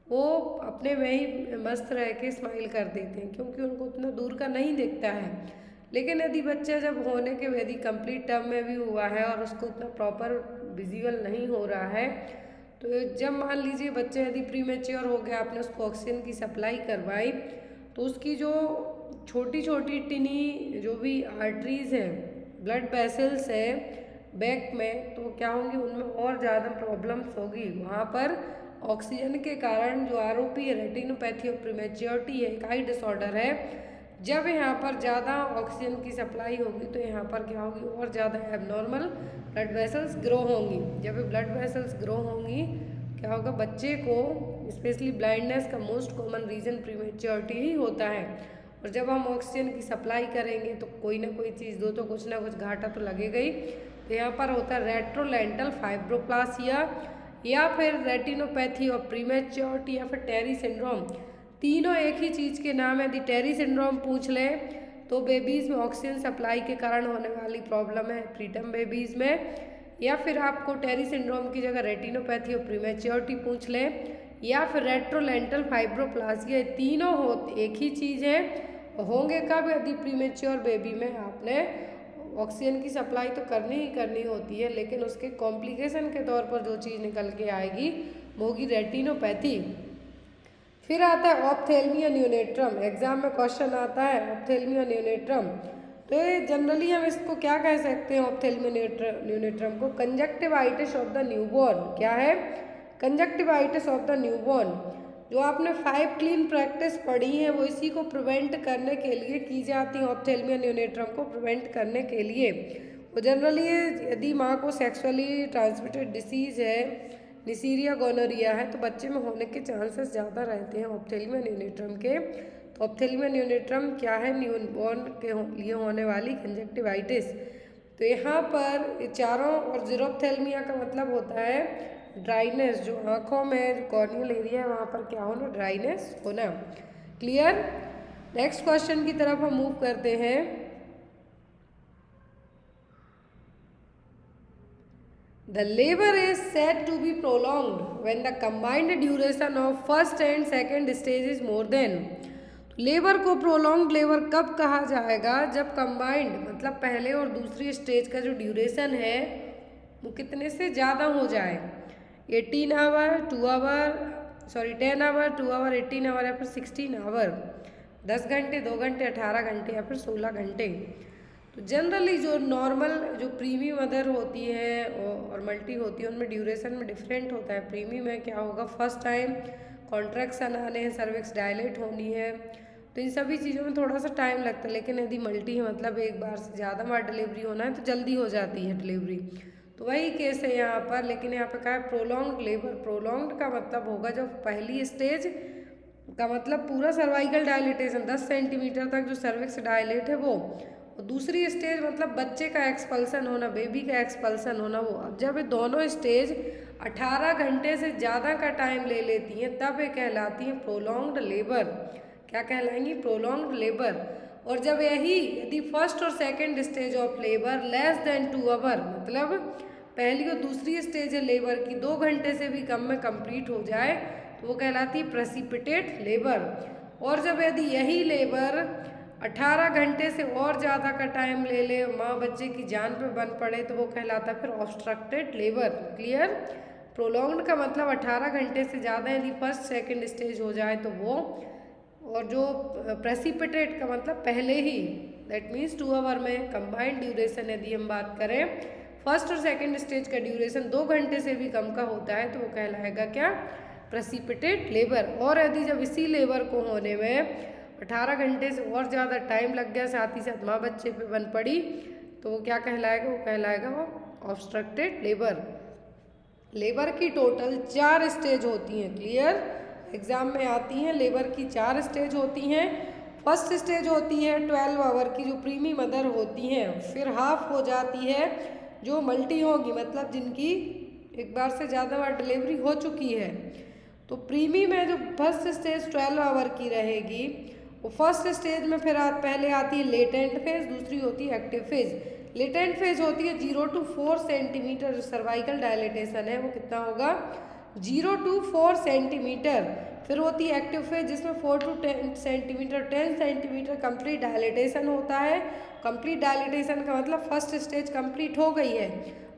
वो अपने में ही मस्त रह के स्माइल कर देते हैं क्योंकि उनको उतना दूर का नहीं दिखता है। लेकिन यदि बच्चा जब होने के यदि कंप्लीट टर्म में भी हुआ है और उसको उतना प्रॉपर विजिबल नहीं हो रहा है, तो जब मान लीजिए बच्चा यदि प्रीमेच्योर हो गया, आपने उसको ऑक्सीजन की सप्लाई करवाई, तो उसकी जो छोटी छोटी टिनी जो भी आर्टरीज हैं, ब्लड वेसल्स है बैक में, तो क्या होंगी, उनमें और ज़्यादा प्रॉब्लम्स होगी। वहाँ पर ऑक्सीजन के कारण जो आरओपी है, रेटिनोपैथी और प्रीमेच्योरिटी है, एक आई डिसऑर्डर है। जब यहाँ पर ज़्यादा ऑक्सीजन की सप्लाई होगी तो यहाँ पर क्या होगी, और ज़्यादा एबनॉर्मल ब्लड वेसल्स ग्रो होंगी। जब ब्लड वेसल्स ग्रो होंगी क्या होगा, बच्चे को स्पेशली ब्लाइंडनेस का मोस्ट कॉमन रीज़न प्रीमेच्योरिटी ही होता है। और जब हम ऑक्सीजन की सप्लाई करेंगे तो कोई ना कोई चीज़ दो, तो कुछ ना कुछ घाटा तो लगेगा ही। तो यहाँ पर होता है रेट्रोलेंटल फाइब्रोप्लासिया, या फिर रेटिनोपैथी और प्रीमेच्योरिटी, या फिर टेरी सिंड्रोम। तीनों एक ही चीज़ के नाम है। यदि टेरी सिंड्रोम पूछ ले तो बेबीज़ में ऑक्सीजन सप्लाई के कारण होने वाली प्रॉब्लम है प्रीटर्म बेबीज़ में, या फिर आपको टेरी सिंड्रोम की जगह रेटिनोपैथी और प्रीमेच्योरिटी पूछ ले, या फिर रेट्रोलेंटल फाइब्रोप्लासिया। तीनों एक ही चीज़ है। होंगे कब? यदि प्रीमेच्योर बेबी में आपने ऑक्सीजन की सप्लाई तो करनी ही करनी होती है, लेकिन उसके कॉम्प्लिकेशन के तौर पर जो चीज़ निकल के आएगी वो होगी रेटिनोपैथी। फिर आता है ऑप्थेल्मिया नियोनेट्रम। एग्जाम में क्वेश्चन आता है ऑप्थेल्मिया नियोनेट्रम। तो ये जनरली हम इसको क्या कह सकते हैं? ऑप्थेल्मिया नियोनेट्रम को कंजक्टिवाइटिस ऑफ द न्यूबॉर्न। क्या है? Conjunctivitis of the newborn. जो आपने 5 क्लीन प्रैक्टिस पढ़ी है वो इसी को प्रिवेंट करने के लिए की जाती है, ऑप्थेल्मिया नियोनेट्रम को प्रिवेंट करने के लिए। वो जनरली यदि माँ को सेक्सुअली ट्रांसमिटेड डिसीज़ है, निसीरिया गोनोरिया है, तो बच्चे में होने के चांसेस ज़्यादा रहते हैं ऑप्थेल्मिया नियोनेट्रम के। तो ऑप्थेल्मिया नियोनेट्रम क्या है? न्यूबॉर्न के लिए होने वाली कंजक्टिवाइटिस। तो यहाँ पर चारों, और जीरोप्थेल्मिया का मतलब होता है ड्राइनेस, जो आँखों में जो कॉर्नियल एरिया है वहाँ पर क्या होना? ड्राइनेस होना। क्लियर? नेक्स्ट क्वेश्चन की तरफ हम मूव करते हैं। The labor is said to be prolonged when the combined duration of first and second stage is more than। Labour को प्रोलॉन्ग लेबर कब कहा जाएगा? जब कंबाइंड मतलब पहले और दूसरी स्टेज का जो ड्यूरेशन है वो कितने से ज़्यादा हो जाए? 18 hour, 2 hour, 10 hour, 2 hour, 18 hour, या फिर 16 आवर, 10 घंटे, 2 घंटे, 18 घंटे, या फिर 16 घंटे। तो जनरली जो नॉर्मल जो प्रीमी मदर होती है और मल्टी होती है उनमें ड्यूरेशन में डिफरेंट होता है। प्रीमी में क्या होगा, फर्स्ट टाइम कॉन्ट्रैक्शन आने हैं, सर्विक्स डायलेट होनी है, तो इन सभी चीज़ों में थोड़ा सा टाइम लगता है। लेकिन यदि मल्टी है मतलब एक बार से ज़्यादा बार डिलीवरी होना है तो जल्दी हो जाती है डिलीवरी। तो वही केस है यहाँ पर। लेकिन यहाँ पे क्या है, प्रोलॉन्ग्ड लेबर। प्रोलॉन्ग्ड का मतलब होगा जो पहली स्टेज का मतलब पूरा सर्वाइकल डायलिटेशन 10 सेंटीमीटर तक जो सर्विक्स डायलेट है वो, और दूसरी स्टेज मतलब बच्चे का एक्सपल्सन होना, बेबी का एक्सपल्सन होना वो। अब जब ये दोनों स्टेज 18 घंटे से ज़्यादा का टाइम ले लेती हैं तब ये कहलाती हैं प्रोलॉन्ग्ड लेबर। क्या कहलाएंगी? Prolonged labour. और जब यदि फर्स्ट और second stage of labour less than 2 hour, मतलब पहली और दूसरी स्टेज है लेबर की 2 घंटे से भी कम में कंप्लीट हो जाए तो वो कहलाती है प्रेसिपिटेट लेबर। और जब यदि यही लेबर 18 घंटे से और ज़्यादा का टाइम ले ले, माँ बच्चे की जान पे बन पड़े, तो वो कहलाता है फिर ऑब्स्ट्रक्टेड लेबर। क्लियर? प्रोलॉन्ग्ड का मतलब 18 घंटे से ज़्यादा यदि फर्स्ट सेकंड स्टेज हो जाए तो वो, और जो प्रेसिपिटेट का मतलब पहले ही, दैट मीन्स 2 आवर में कंबाइंड ड्यूरेशन यदि हम बात करें, फर्स्ट और सेकंड स्टेज का ड्यूरेशन 2 घंटे से भी कम का होता है तो वो कहलाएगा क्या? Precipitate labour. और यदि जब इसी लेबर को होने में 18 घंटे से और ज़्यादा टाइम लग गया, साथ ही साथ माँ बच्चे पे बन पड़ी, तो वो क्या कहलाएगा? वो कहलाएगा वो ऑब्स्ट्रक्टेड लेबर। लेबर की टोटल 4 स्टेज होती हैं। क्लियर? एग्जाम में आती हैं। लेबर की 4 स्टेज होती हैं। फर्स्ट स्टेज होती है 12 आवर की, जो प्रीमी मदर होती हैं। फिर हाफ हो जाती है जो मल्टी होगी, मतलब जिनकी एक बार से ज़्यादा बार डिलीवरी हो चुकी है। तो प्रीमी में जो फर्स्ट स्टेज 12 आवर की रहेगी, वो फर्स्ट स्टेज में फिर पहले आती है लेटेंट फेज, दूसरी होती है एक्टिव फेज। लेटेंट फेज होती है 0 to 4 सेंटीमीटर, जो सर्वाइकल डायलेटेशन है वो कितना होगा? 0 to 4 सेंटीमीटर। फिर होती है एक्टिव फेज जिसमें 4 to 10 centimetre, 10 centimetre complete dilatation होता है। कंप्लीट डायलेटेशन का मतलब फर्स्ट स्टेज कंप्लीट हो गई है।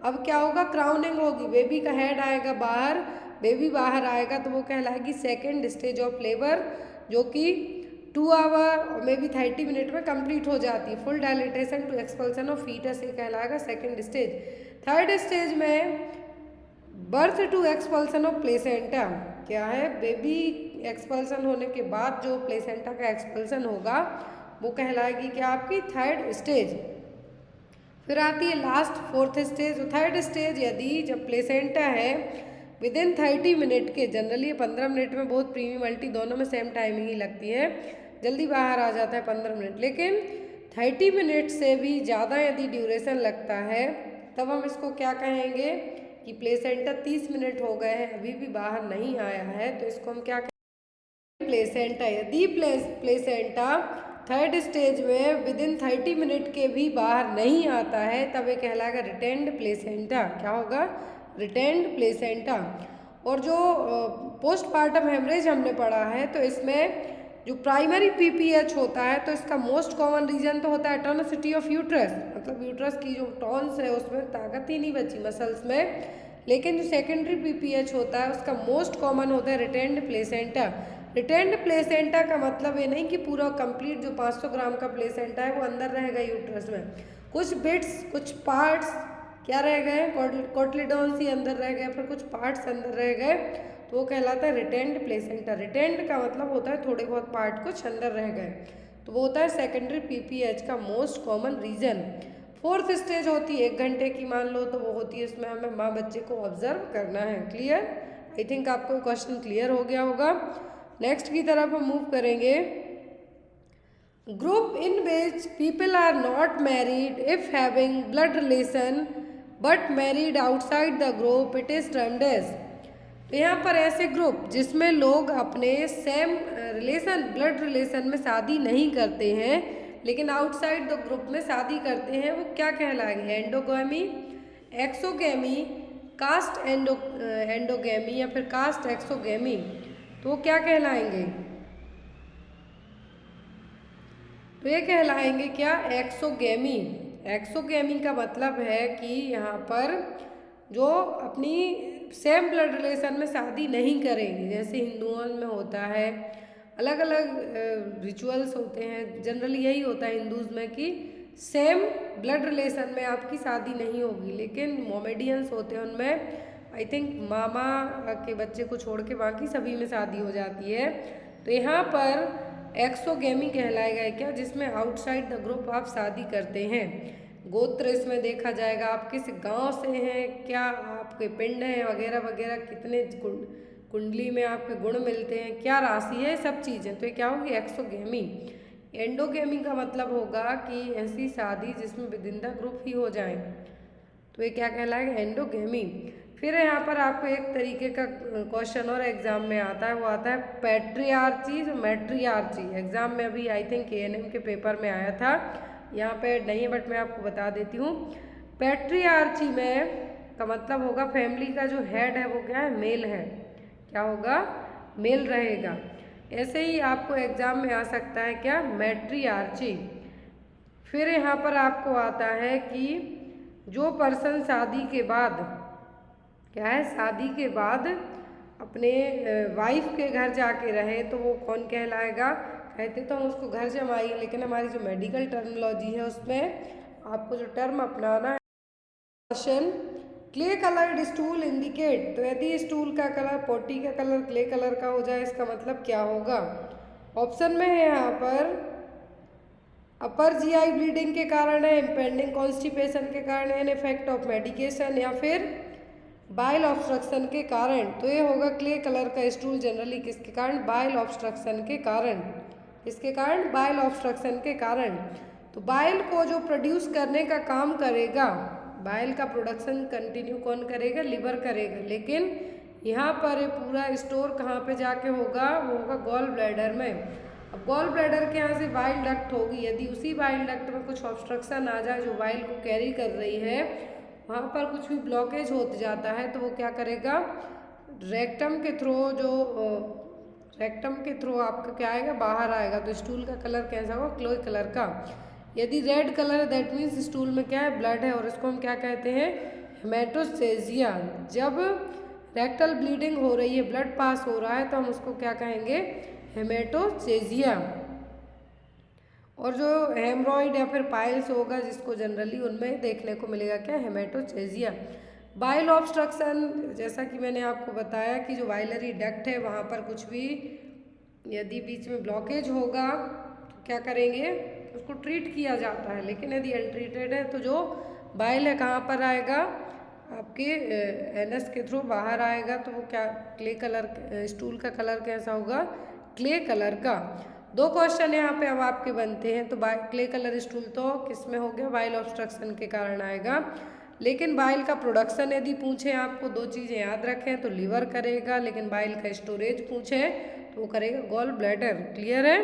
अब क्या होगा? क्राउनिंग होगी, बेबी का हेड आएगा बाहर, बेबी बाहर आएगा तो वो कहलाएगी सेकेंड स्टेज ऑफ लेबर, जो कि 2 आवर और मे बी 30 मिनट में कंप्लीट हो जाती है। Full dilatation to expulsion of foetus, ये कहलाएगा सेकेंड स्टेज। थर्ड स्टेज में birth to expulsion of placenta, क्या है? बेबी एक्सपल्सन होने के बाद जो प्लेसेंटा का एक्सपल्सन होगा वो कहलाएगी क्या? आपकी थर्ड स्टेज। फिर आती है last fourth stage. Third stage यदि जब प्लेसेंटा है विदिन 30 मिनट के, जनरली 15 मिनट में, बहुत प्रीमी मल्टी दोनों में सेम टाइमिंग ही लगती है, जल्दी बाहर आ जाता है 15 मिनट, लेकिन 30 मिनट से भी ज़्यादा यदि ड्यूरेशन लगता है तब हम इसको क्या कहेंगे कि प्लेसेंटा 30 मिनट हो गए हैं अभी भी बाहर नहीं आया है, तो इसको हम क्या कहेंगे? प्लेसेंटा। यदि प्लेसेंटा थर्ड स्टेज में विदिन 30 मिनट के भी बाहर नहीं आता है तब ये कहलाएगा रिटेन्ड प्लेसेंटा। क्या होगा? Retained placenta. और जो पोस्टमार्टम हेमरेज हमने पढ़ा है तो इसमें जो प्राइमरी पीपीएच होता है तो इसका मोस्ट कॉमन रीजन तो होता है टोनिसिटी ऑफ यूट्रस, मतलब यूट्रस की जो टॉन्स है उसमें ताकत ही नहीं बची मसल्स में। लेकिन जो सेकेंडरी पीपीएच होता है उसका मोस्ट कॉमन होता है रिटेन्ड प्लेसेंटा। रिटेन्ड प्लेसेंटा का मतलब ये नहीं कि पूरा कंप्लीट जो 500 ग्राम का प्लेसेंटा है वो अंदर रहेगा यूट्रस में, कुछ बिट्स, कुछ पार्ट्स क्या रह गए? कोटलीडॉन्स ही अंदर रह गए, फिर कुछ पार्ट्स अंदर रह गए, तो वो कहलाता है रिटेन्ड प्लेसेंटा। रिटेन्ड का मतलब होता है थोड़े बहुत पार्ट कुछ अंदर रह गए, तो वो होता है सेकेंडरी पीपीएच का most common reason. Fourth stage होती है 1 घंटे की, मान लो, तो वो होती है इसमें हमें माँ बच्चे को ऑब्जर्व करना है। क्लियर? आई थिंक आपको क्वेश्चन क्लियर हो गया होगा। नेक्स्ट की तरफ हम मूव करेंगे। Group in which people are not married if having blood relation but married outside the group, it is termed as. तो यहाँ पर ऐसे ग्रुप जिसमें लोग अपने सेम रिलेशन, ब्लड रिलेशन में शादी नहीं करते हैं लेकिन आउटसाइड द ग्रुप में शादी करते हैं, वो क्या कहलाएंगे? एंडोगैमी, एक्सोगैमी, कास्ट एंडोगैमी या फिर कास्ट एक्सोगैमी, तो वो क्या कहलाएंगे? तो ये कहलाएंगे क्या? एक्सोगैमी। एक्सोगैमी का मतलब है कि यहाँ पर जो अपनी सेम ब्लड रिलेशन में शादी नहीं करेंगे, जैसे हिंदुओं में होता है, अलग अलग रिचुअल्स होते हैं, जनरली यही होता है हिंदूज़ में कि सेम ब्लड रिलेशन में आपकी शादी नहीं होगी। लेकिन मोमेडियंस होते हैं उनमें आई थिंक मामा के बच्चे को छोड़ के बाकी सभी में शादी हो जाती है। तो यहाँ पर एक्सोगैमी कहलाएगा क्या? जिसमें आउटसाइड द ग्रुप आप शादी करते हैं। गोत्र इसमें देखा जाएगा, आप किस गांव से हैं, क्या आपके पिंड हैं वगैरह वगैरह, कितने कुंडली में आपके गुण मिलते हैं, क्या राशि है, सब चीज़ें। तो ये क्या होगी? एक्सोगैमी। एंडोगैमी का मतलब होगा कि ऐसी शादी जिसमें विदिन द ग्रुप ही हो जाए, तो ये क्या कहलाएगा? एंडोगैमी। फिर यहाँ पर आपको एक तरीके का क्वेश्चन और एग्जाम में आता है, वो आता है पैट्रियार्ची जो मैट्रियार्ची। एग्जाम में अभी आई थिंक एएनएम के पेपर में आया था, यहाँ पे नहीं है बट मैं आपको बता देती हूँ। पैट्रियार्ची में का मतलब होगा फैमिली का जो हेड है वो क्या है, मेल है। क्या होगा, मेल रहेगा। ऐसे ही आपको एग्जाम में आ सकता है क्या, मैट्रियार्ची। फिर यहाँ पर आपको आता है कि जो पर्सन शादी के बाद क्या है, शादी के बाद अपने वाइफ के घर जाके रहे तो वो कौन कहलाएगा। कहते तो हम उसको घर जमाई, लेकिन हमारी जो मेडिकल टर्मिनोलॉजी है उसमें आपको जो टर्म अपनाना है। Question, clay coloured stool indicate. तो यदि स्टूल का कलर, पोटी का कलर क्ले कलर का हो जाए, इसका मतलब क्या होगा। ऑप्शन में है यहाँ पर अपर जीआई ब्लीडिंग के कारण है, इम्पेंडिंग कॉन्स्टिपेशन के कारण है, एन इफेक्ट ऑफ मेडिकेशन, या फिर बाइल ऑब्स्ट्रक्शन के कारण। तो ये होगा क्ले कलर का स्टूल जनरली किसके कारण, बाइल ऑब्स्ट्रक्शन के कारण। किसके कारण, बाइल ऑब्स्ट्रक्शन के कारण। तो बाइल को जो प्रोड्यूस करने का काम करेगा, बाइल का प्रोडक्शन कंटिन्यू कौन करेगा, लिवर करेगा। लेकिन यहाँ पर पूरा स्टोर कहाँ पे जाके होगा, वो होगा गॉल ब्लैडर में। अब गॉल ब्लैडर के यहाँ से बाइल डक्ट होगी, यदि उसी बाइल डक्ट में कुछ ऑब्स्ट्रक्शन आ जाए जो बाइल को कैरी कर रही है, वहाँ पर कुछ भी ब्लॉकेज होते जाता है, तो वो क्या करेगा, रेक्टम के थ्रू रेक्टम के थ्रू आपका क्या आएगा, बाहर आएगा। तो स्टूल का कलर कैसा होगा, क्लोई कलर का। यदि रेड कलर है दैट मीन्स स्टूल में क्या है, ब्लड है, और इसको हम क्या कहते हैं, हेमेटोचेजिया। जब रेक्टल ब्लीडिंग हो रही है, ब्लड पास हो रहा है, तो हम उसको क्या कहेंगे, हेमेटोचेजिया। और जो हेमरॉइड या फिर पाइल्स होगा, जिसको जनरली उनमें देखने को मिलेगा क्या, हेमेटोचेजिया। बाइल ऑब्स्ट्रक्शन, जैसा कि मैंने आपको बताया कि जो वाइलरी डक्ट है वहाँ पर कुछ भी यदि बीच में ब्लॉकेज होगा तो क्या करेंगे, उसको ट्रीट किया जाता है। लेकिन यदि अनट्रीटेड है तो जो बाइल है कहाँ पर आएगा, आपके एनस के थ्रू बाहर आएगा। तो वो क्या, क्ले कलर, स्टूल का कलर कैसा होगा, क्ले कलर का। दो क्वेश्चन यहाँ पे अब आपके बनते हैं। तो क्ले कलर स्टूल तो किस में हो गया, बाइल ऑब्स्ट्रक्शन के कारण आएगा। लेकिन बाइल का प्रोडक्शन यदि पूछे आपको, दो चीज़ें याद रखें, तो लीवर करेगा, लेकिन बाइल का स्टोरेज पूछे तो वो करेगा गॉल ब्लैडर। क्लियर है।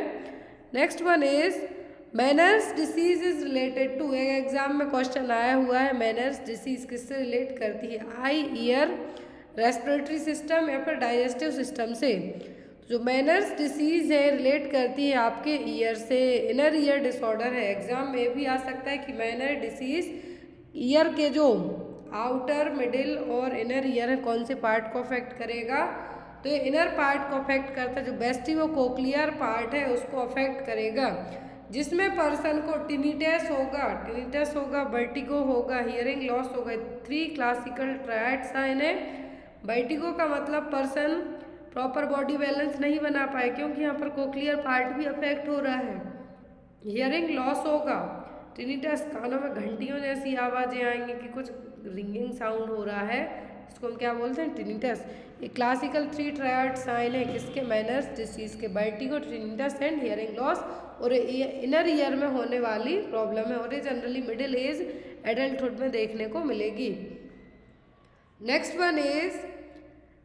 Next one is Meniere's disease is related to. एक एग्जाम में क्वेश्चन आया हुआ है, मैनर्स डिसीज किससे रिलेट करती है, आई, ईयर, रेस्पिरेटरी सिस्टम या फिर डाइजेस्टिव सिस्टम से। जो मैनर्स डिसीज़ है रिलेट करती है आपके ईयर से। इनर ईयर डिसऑर्डर है, एग्जाम में भी आ सकता है कि मैनर डिसीज़ ईयर के जो आउटर, मिडिल और इनर ईयर है, कौन से पार्ट को अफेक्ट करेगा। तो ये इनर पार्ट को अफेक्ट करता है, जो वेस्टिबोकोक्लियर पार्ट है उसको अफेक्ट करेगा, जिसमें पर्सन को टिनिटस होगा, वर्टिगो होगा, हियरिंग लॉस होगा। 3 क्लासिकल ट्रायड्स हैं इन्हें। वर्टिगो का मतलब पर्सन प्रॉपर बॉडी बैलेंस नहीं बना पाए, क्योंकि यहाँ पर कोक्लियर पार्ट भी अफेक्ट हो रहा है। हियरिंग लॉस होगा, टिनिटस, कानों में घंटियों जैसी आवाज़ें आएंगी कि कुछ रिंगिंग साउंड हो रहा है, इसको हम क्या बोलते हैं, टिनिटस। ये क्लासिकल 3 ट्रायड साइन है किसके, मैनर्स डिसीज़ के, vertigo, tinnitus and hearing loss. और इनर ईयर में होने वाली प्रॉब्लम है, और ये जनरली मिडिल एज एडल्टहुड में देखने को मिलेगी। Next one is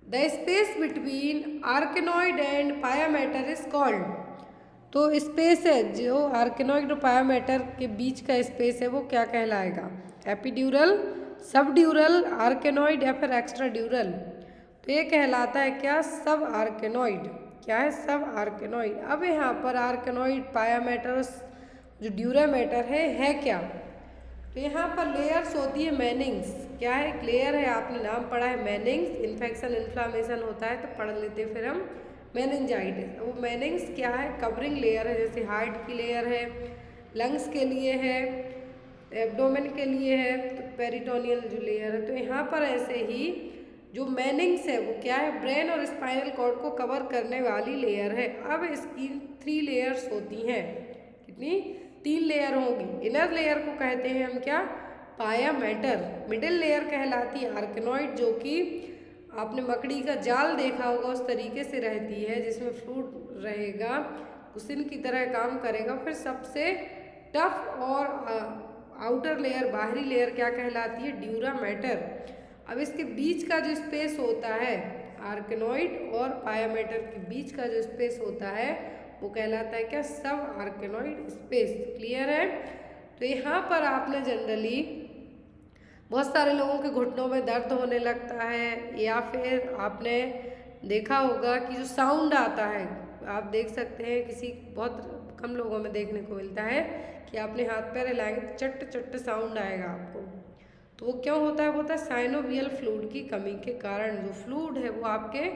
the space between arachnoid and pia mater is called. तो स्पेस है जो आर्केनॉइड और पायामेटर के बीच का स्पेस है वो क्या कहलाएगा, एपिड्यूरल, सबड्यूरल, आर्केनॉइड या फिर एक्स्ट्रा ड्यूरल। तो ये कहलाता है क्या, सब आर्केनॉइड। क्या है, सब आर्केनॉइड। अब यहाँ पर आर्केनॉइड, पायामेटर, जो ड्यूरामेटर है क्या। तो यहाँ पर लेयर्स होती है मैनिंग्स। क्या है, एक लेयर है, आपने नाम पढ़ा है मैनिंग्स, इन्फेक्शन इन्फ्लामेशन होता है तो पढ़ लेते फिर हम मेनिंजाइटिस। वो मैनिंग्स क्या है, कवरिंग लेयर है, जैसे हार्ट की लेयर है, लंग्स के लिए है, एब्डोमेन के लिए है, तो पेरिटोनियल जो लेयर है। तो यहाँ पर ऐसे ही जो मैनिंग्स है वो क्या है, ब्रेन और स्पाइनल कॉर्ड को कवर करने वाली लेयर है। अब इसकी 3 लेयर्स होती हैं, कितनी, 3 लेयर होगी। इनर लेयर को कहते हैं हम क्या, पायामेटर। मिडिल लेयर कहलाती है आर्केनॉइड, जो कि आपने मकड़ी का जाल देखा होगा उस तरीके से रहती है, जिसमें फ्रूट रहेगा, कुशन की तरह काम करेगा। फिर सबसे टफ और आउटर लेयर, बाहरी लेयर क्या कहलाती है, ड्यूरामेटर। अब इसके बीच का जो स्पेस होता है आर्केनॉइड और पायामेटर के बीच का जो स्पेस होता है वो कहलाता है क्या, सब आर्केनॉइड स्पेस। क्लियर है। तो यहाँ पर आपने जनरली बहुत सारे लोगों के घुटनों में दर्द होने लगता है, या फिर आपने देखा होगा कि जो साउंड आता है, आप देख सकते हैं किसी बहुत कम लोगों में देखने को मिलता है कि आपने हाथ पैर हिलाएंगे तो चट्ट चट्ट साउंड आएगा आपको। तो वो क्यों होता है, वो होता है साइनोवियल फ्लूइड की कमी के कारण। जो फ्लूइड है वो आपके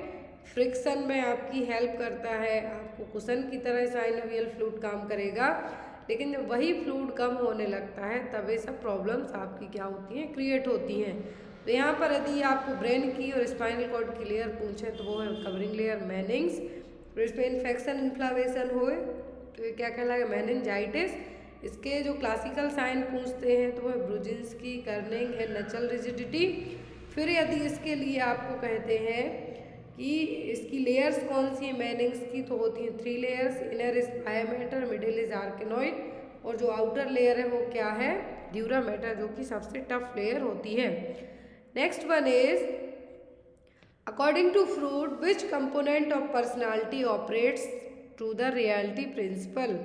फ्रिक्शन में आपकी हेल्प करता है, आपको कुशन की तरह साइनोवियल फ्लूइड काम करेगा। लेकिन जब वही फ्लूइड कम होने लगता है तब ये सब प्रॉब्लम्स आपकी क्या होती हैं, क्रिएट होती हैं। तो यहाँ पर यदि आपको ब्रेन की और स्पाइनल कॉर्ड की लेयर पूछे तो वो है कवरिंग लेयर मेनिंग्स। और इसमें इन्फेक्शन इन्फ्लामेशन हुए तो ये क्या कहलाएगा, मेनिंजाइटिस। इसके जो क्लासिकल साइन पूछते हैं तो वो है ब्रुजिन्स्की, कर्निंग एंड नचल रिजिडिटी। फिर यदि इसके लिए आपको कहते हैं कि इसकी लेयर्स कौन सी है मेनिंग्स की, तो होती हैं 3 layers. Inner is pia mater, middle is arachnoid और जो आउटर लेयर है वो क्या है, ड्यूरामेटर, जो कि सबसे टफ लेयर होती है। Next one is according to Freud which component of personality operates to the reality principle.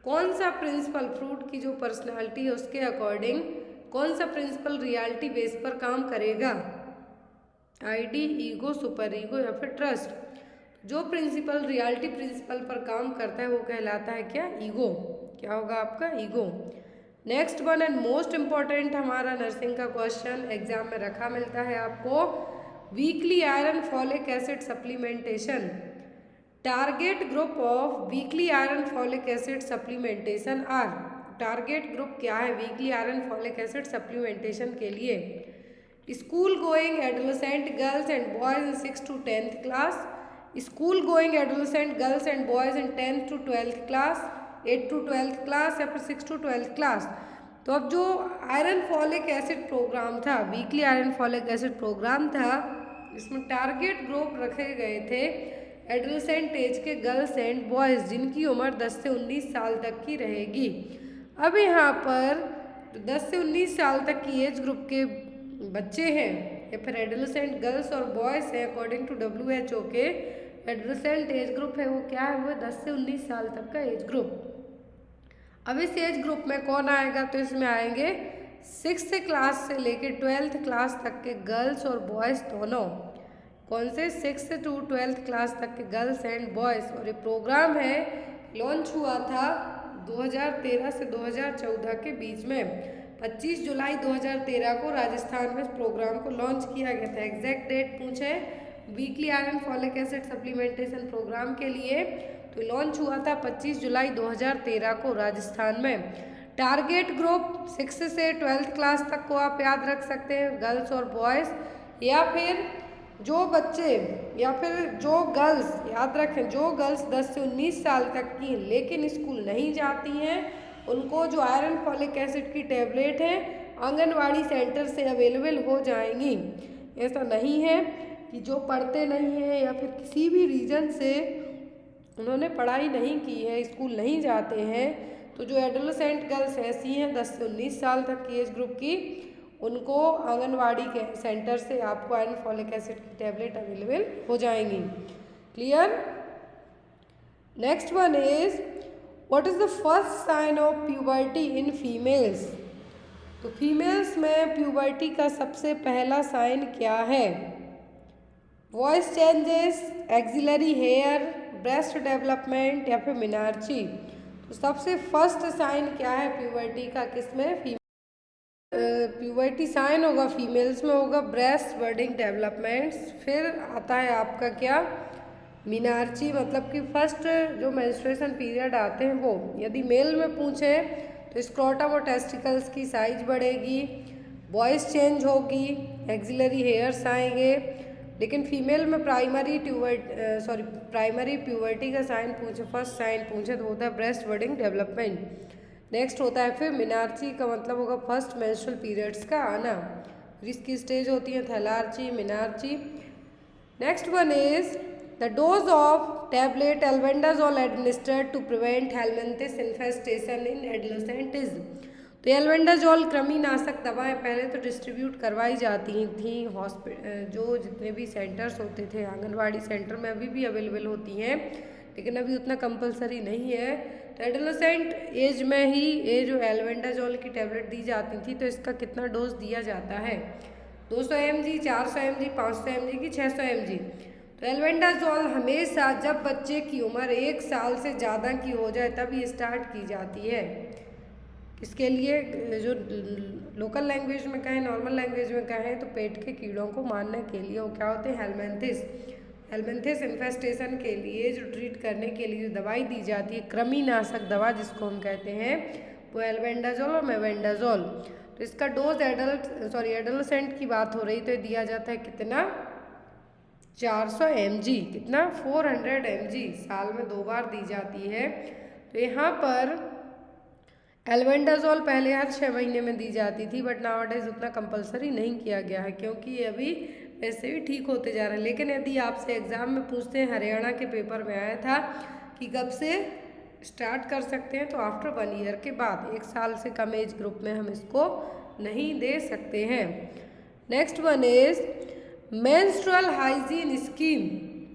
कौन सा प्रिंसिपल, फ्रूट की जो पर्सनालिटी है उसके अकॉर्डिंग कौन सा प्रिंसिपल रियलिटी बेस पर काम करेगा, आईडी, ईगो, सुपर ईगो या फिर ट्रस्ट। जो प्रिंसिपल रियलिटी प्रिंसिपल पर काम करता है वो कहलाता है क्या, ईगो। क्या होगा आपका, ego. Next one and most important हमारा नर्सिंग का क्वेश्चन एग्जाम में रखा मिलता है आपको, weekly iron folic acid supplementation. Target group of weekly iron folic acid supplementation are. Target group क्या है weekly iron folic acid supplementation के लिए, school going adolescent girls and boys in 6th to 10th class, school going adolescent girls and boys in 10th to 12th class, 8th to 12th class या फिर 6th to 12th क्लास। तो अब जो आयरन फॉलिक एसिड प्रोग्राम था, weekly iron folic acid programme था, इसमें टारगेट ग्रुप रखे गए थे एडोलेसेंट एज के गर्ल्स एंड बॉयज़ जिनकी उम्र 10 से 19 साल तक की रहेगी। अब यहाँ पर 10 से 19 साल तक की एज ग्रुप के बच्चे हैं या फिर एडोलेसेंट गर्ल्स और बॉयज़ हैं, अकॉर्डिंग टू WHO के एडोलेसेंट एज ग्रुप है वो क्या है, वो 10 से 19 साल तक का एज ग्रुप। अब इस एज ग्रुप में कौन आएगा, तो इसमें आएंगे 6th क्लास से लेकर 12th क्लास तक के गर्ल्स और बॉयज़ दोनों। कौन से, 6th to 12th क्लास तक के गर्ल्स एंड बॉयज़। और ये प्रोग्राम है लॉन्च हुआ था 2013 से 2014 के बीच में। 25 जुलाई 2013 को राजस्थान में इस प्रोग्राम को लॉन्च किया गया था। एग्जैक्ट डेट पूछे weekly iron folic acid supplementation programme के लिए, तो लॉन्च हुआ था 25 जुलाई 2013 को राजस्थान में। टारगेट ग्रुप 6 से 12th क्लास तक को आप याद रख सकते हैं, गर्ल्स और बॉयज़, या फिर जो बच्चे या फिर जो गर्ल्स, याद रखें जो गर्ल्स 10 से 19 साल तक की लेकिन स्कूल नहीं जाती हैं उनको जो आयरन फॉलिक एसिड की टैबलेट है आंगनवाड़ी सेंटर से अवेलेबल हो जाएंगी। ऐसा नहीं है कि जो पढ़ते नहीं हैं या फिर किसी भी रीज़न से उन्होंने पढ़ाई नहीं की है, स्कूल नहीं जाते हैं, तो जो एडोलेसेंट गर्ल्स ऐसी हैं 10 से 19 साल तक की एज ग्रुप की, उनको आंगनवाड़ी के सेंटर से आपको आयरन फॉलिक एसिड की टैबलेट अवेलेबल हो जाएंगी। Clear. Next one is what is the first sign of puberty in females. तो फीमेल्स में प्यूबर्टी का सबसे पहला साइन क्या है, voice changes, axillary hair, breast development या फिर मिनार्ची। तो सबसे फर्स्ट साइन क्या है प्यूबर्टी का, किसमें, प्यूबर्टी साइन होगा फीमेल्स में होगा ब्रेस्ट बर्डिंग डेवलपमेंट्स। फिर आता है आपका क्या, मिनार्ची, मतलब कि फर्स्ट जो मेंस्ट्रुएशन पीरियड आते हैं वो। यदि मेल में पूछे तो स्क्रोटम और टेस्टिकल्स की साइज बढ़ेगी, वॉइस चेंज होगी, एक्सिलरी हेयर्स आएंगे। लेकिन फीमेल में प्राइमरी प्यूबर्टी का साइन पूछे, फर्स्ट साइन पूछे तो होता है ब्रेस्ट बर्डिंग डेवलपमेंट। नेक्स्ट होता है फिर मिनार्ची का मतलब होगा फर्स्ट मेंस्ट्रुअल पीरियड्स का आना। इसकी स्टेज होती है thelarche, menarche. Next one is the dose of tablet albendazole administered to prevent helminthic infestation in adolescent is. तो एल्बेंडाजोल कृमिनाशक दवाएं पहले तो डिस्ट्रीब्यूट करवाई जाती थी जो जितने भी सेंटर्स होते थे आंगनवाड़ी सेंटर में अभी भी अवेलेबल होती हैं, लेकिन अभी उतना कंपलसरी नहीं है। तो एडोलेसेंट एज में ही ये जो एल्बेंडाजोल की टैबलेट दी जाती थी, तो इसका कितना डोज दिया जाता है? 200 mg, 400 mg, 500 mg की 600 mg। तो एल्बेंडाजोल हमेशा जब बच्चे की उम्र 1 साल से ज़्यादा की हो जाए तभी स्टार्ट की जाती है। इसके लिए जो लोकल लैंग्वेज में कहें, नॉर्मल लैंग्वेज में कहें, तो पेट के कीड़ों को मारने के लिए वो क्या होते हैं? हेलमिंथिस इन्फेस्टेशन के लिए जो ट्रीट करने के लिए जो दवाई दी जाती है, कृमिनाशक दवा जिसको हम कहते हैं, वो एल्बेंडाजोल और मेबेंडाजोल। तो इसका डोज एडोलेसेंट की बात हो रही तो दिया जाता है कितना? 400 mg। कितना? 400 mg साल में 2 बार दी जाती है। तो यहाँ पर एल्बेंडाजोल पहले हर 6 महीने में दी जाती थी, बट नाउअडेज उतना कंपलसरी नहीं किया गया है क्योंकि ये अभी वैसे भी ठीक होते जा रहे हैं। लेकिन यदि आपसे एग्ज़ाम में पूछते हैं, हरियाणा के पेपर में आया था कि कब से स्टार्ट कर सकते हैं, तो आफ्टर 1 ईयर के बाद, 1 साल से कम एज ग्रुप में हम इसको नहीं दे सकते हैं। Next one is menstrual hygiene scheme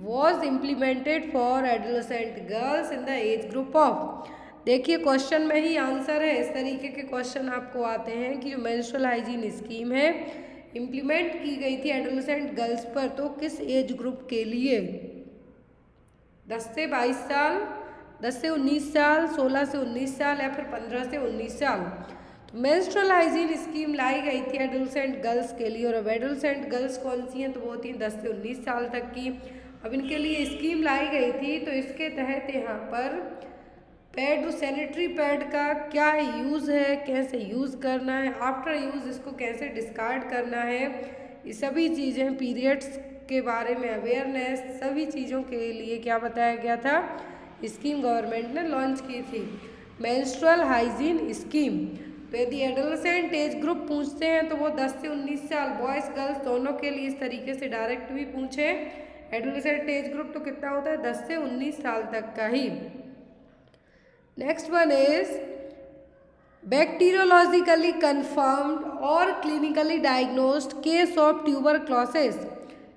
was implemented for adolescent girls in the age group of. देखिए क्वेश्चन में ही आंसर है। इस तरीके के क्वेश्चन आपको आते हैं कि जो मेंस्ट्रुअल हाइजीन स्कीम है इम्प्लीमेंट की गई थी एडोलेसेंट गर्ल्स पर, तो किस एज ग्रुप के लिए? 10 से 22 साल, 10 से 19 साल, 16 से 19 साल या फिर 15 से 19 साल। तो मेंस्ट्रुअल हाइजीन स्कीम लाई गई थी एडोलेसेंट गर्ल्स के लिए। और अब एडोलेसेंट गर्ल्स कौन सी हैं? तो वो होती हैं 10 से 19 साल तक की। अब इनके लिए स्कीम लाई गई थी, तो इसके तहत यहाँ पर पैड, सैनिटरी पैड का क्या यूज़ है, कैसे यूज़ करना है, आफ्टर यूज़ इसको कैसे डिस्कार्ड करना है, ये सभी चीज़ें, पीरियड्स के बारे में अवेयरनेस, सभी चीज़ों के लिए क्या बताया गया था? स्कीम गवर्नमेंट ने लॉन्च की थी, मेंस्ट्रुअल हाइजीन स्कीम। तो यदि एडोलेसेंट एज ग्रुप पूछते हैं तो वो 10 से 19 साल, बॉयज़ गर्ल्स दोनों के लिए इस तरीके से डायरेक्ट भी पूछे एडोलेसेंट एज ग्रुप तो कितना होता है? 10 से 19 साल तक का ही। नेक्स्ट वन इज बैक्टीरियोलॉजिकली कन्फर्म्ड और clinically diagnosed case of tuberculosis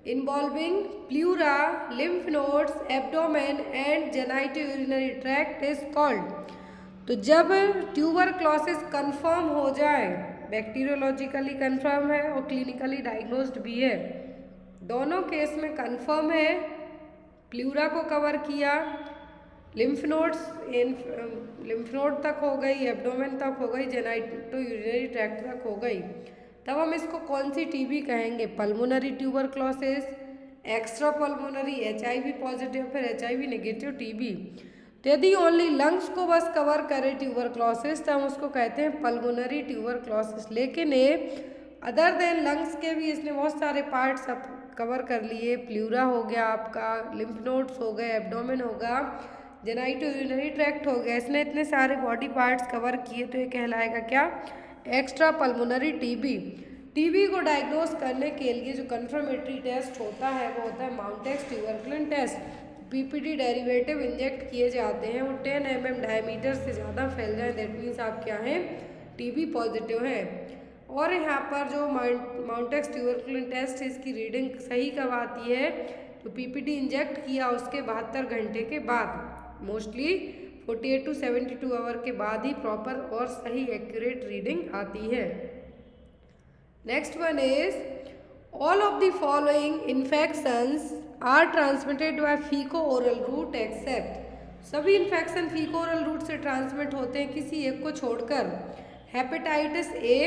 involving pleura, lymph nodes, abdomen and genito-urinary tract is called. तो जब ट्यूबरक्लोसिस कन्फर्म हो जाए, बैक्टीरियोलॉजिकली कन्फर्म है और क्लिनिकली डायग्नोस्ड भी है, दोनों केस में कन्फर्म है, प्लूरा को कवर किया, लिम्फ नोड तक हो गई, एब्डोमेन तक हो गई, जेनिटो-यूरिनरी ट्रैक्ट तक हो गई, तब हम इसको कौन सी टीबी कहेंगे? Pulmonary tuberculosis, extra pulmonary, HIV positive, फिर HIV नेगेटिव टीबी। तो यदि ओनली लंग्स को बस कवर करे ट्यूबरक्लोसिस तो हम उसको कहते हैं पल्मोनरी ट्यूबरक्लोसिस। लेकिन ये अदर देन लंग्स के भी इसने बहुत सारे पार्ट्स अब कवर कर लिए। प्लूरा हो गया आपका, लिम्फ नोड्स हो गए, एब्डोमेन होगा, जेनिटो-यूरिनरी ट्रैक्ट हो गया, इसने इतने सारे बॉडी पार्ट्स कवर किए, तो ये कहलाएगा क्या? Extra pulmonary TB. टीबी को डायग्नोस करने के लिए जो कन्फर्मेटरी टेस्ट होता है वो होता है Mantoux tuberculin test. PPT derivative inject किए जाते हैं, वो 10 mm डायमीटर से ज़्यादा फैल जाए, दैट मीन्स आप क्या हैं? TB पॉजिटिव हैं। और यहाँ पर जो माउंटेक्स ट्यूबरकुलिन टेस्ट है, इसकी रीडिंग सही कब आती है? तो PPT इंजेक्ट किया उसके 72 घंटे के बाद, मोस्टली 48 to 72 आवर के बाद ही प्रॉपर और सही एक्यूरेट रीडिंग आती है। Next one is all of the following infections are transmitted by faeco oral route except. सभी इन्फेक्शन फीको ओरल रूट से ट्रांसमिट होते हैं किसी एक को छोड़कर। Hepatitis A,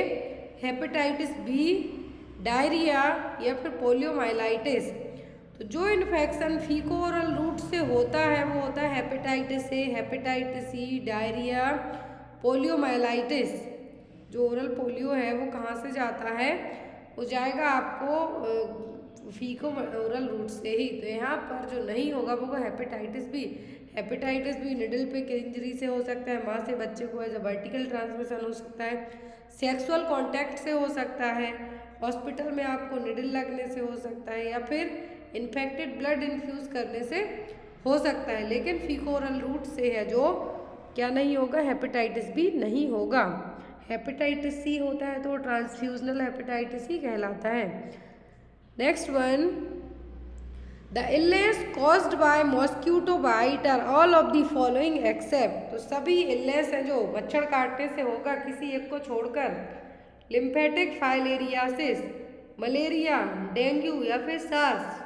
hepatitis B, diarrhoea या फिर पोलियोमाइलाइटिस। तो जो इन्फेक्शन फीको ओरल रूट से होता है वो होता है hepatitis A, hepatitis C, diarrhoea, poliomyelitis. जो ओरल पोलियो है वो कहाँ से जाता है? वो जाएगा आपको फीको ओरल रूट से ही। तो यहाँ पर जो नहीं होगा वो hepatitis B. Hepatitis B needle पे इंजरी से हो सकता है, माँ से बच्चे को एज अ वर्टिकल ट्रांसमिशन हो सकता है, सेक्सुअल कांटेक्ट से हो सकता है, हॉस्पिटल में आपको निडल लगने से हो सकता है, या फिर इन्फेक्टेड ब्लड इन्फ्यूज़ करने से हो सकता है। लेकिन फीको ओरल रूट से है जो क्या नहीं होगा? हेपेटाइटिस बी नहीं होगा। हेपेटाइटिस सी होता है तो ट्रांसफ्यूजनल हेपेटाइटिस ही कहलाता है। Next one, the illness caused by mosquito bite are all of the following except, तो सभी इलनेस हैं जो मच्छर काटने से होगा किसी एक को छोड़कर, लिम्फेटिक फाइलेरियासिस, मलेरिया, डेंगू या फिर सार्स।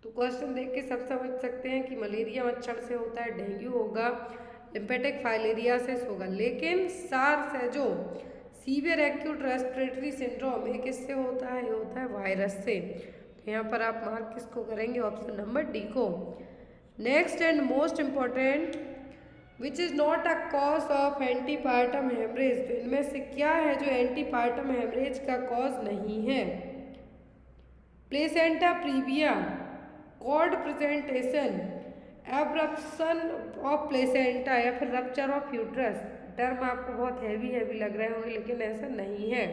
तो क्वेश्चन देख के सब समझ सकते हैं कि मलेरिया मच्छर से होता है, डेंगू होगा, लिम्फेटिक फाइलेरियासिस होगा, लेकिन सार्स है जो सीवियर एक्यूट रेस्पिरेटरी सिंड्रोम, ये किससे होता है? ये होता है वायरस से। तो यहाँ पर आप मार्क किसको करेंगे? ऑप्शन नंबर डी को। Next and most important, which is not a cause of antepartum haemorrhage, तो इनमें से क्या है जो एंटीपार्टम हेमरेज का कॉज नहीं है? Placenta previa, cord presentation, abruption of placenta या फिर रप्चर ऑफ यूट्रस। टर्म आपको बहुत हैवी लग रहे होंगे लेकिन ऐसा नहीं है।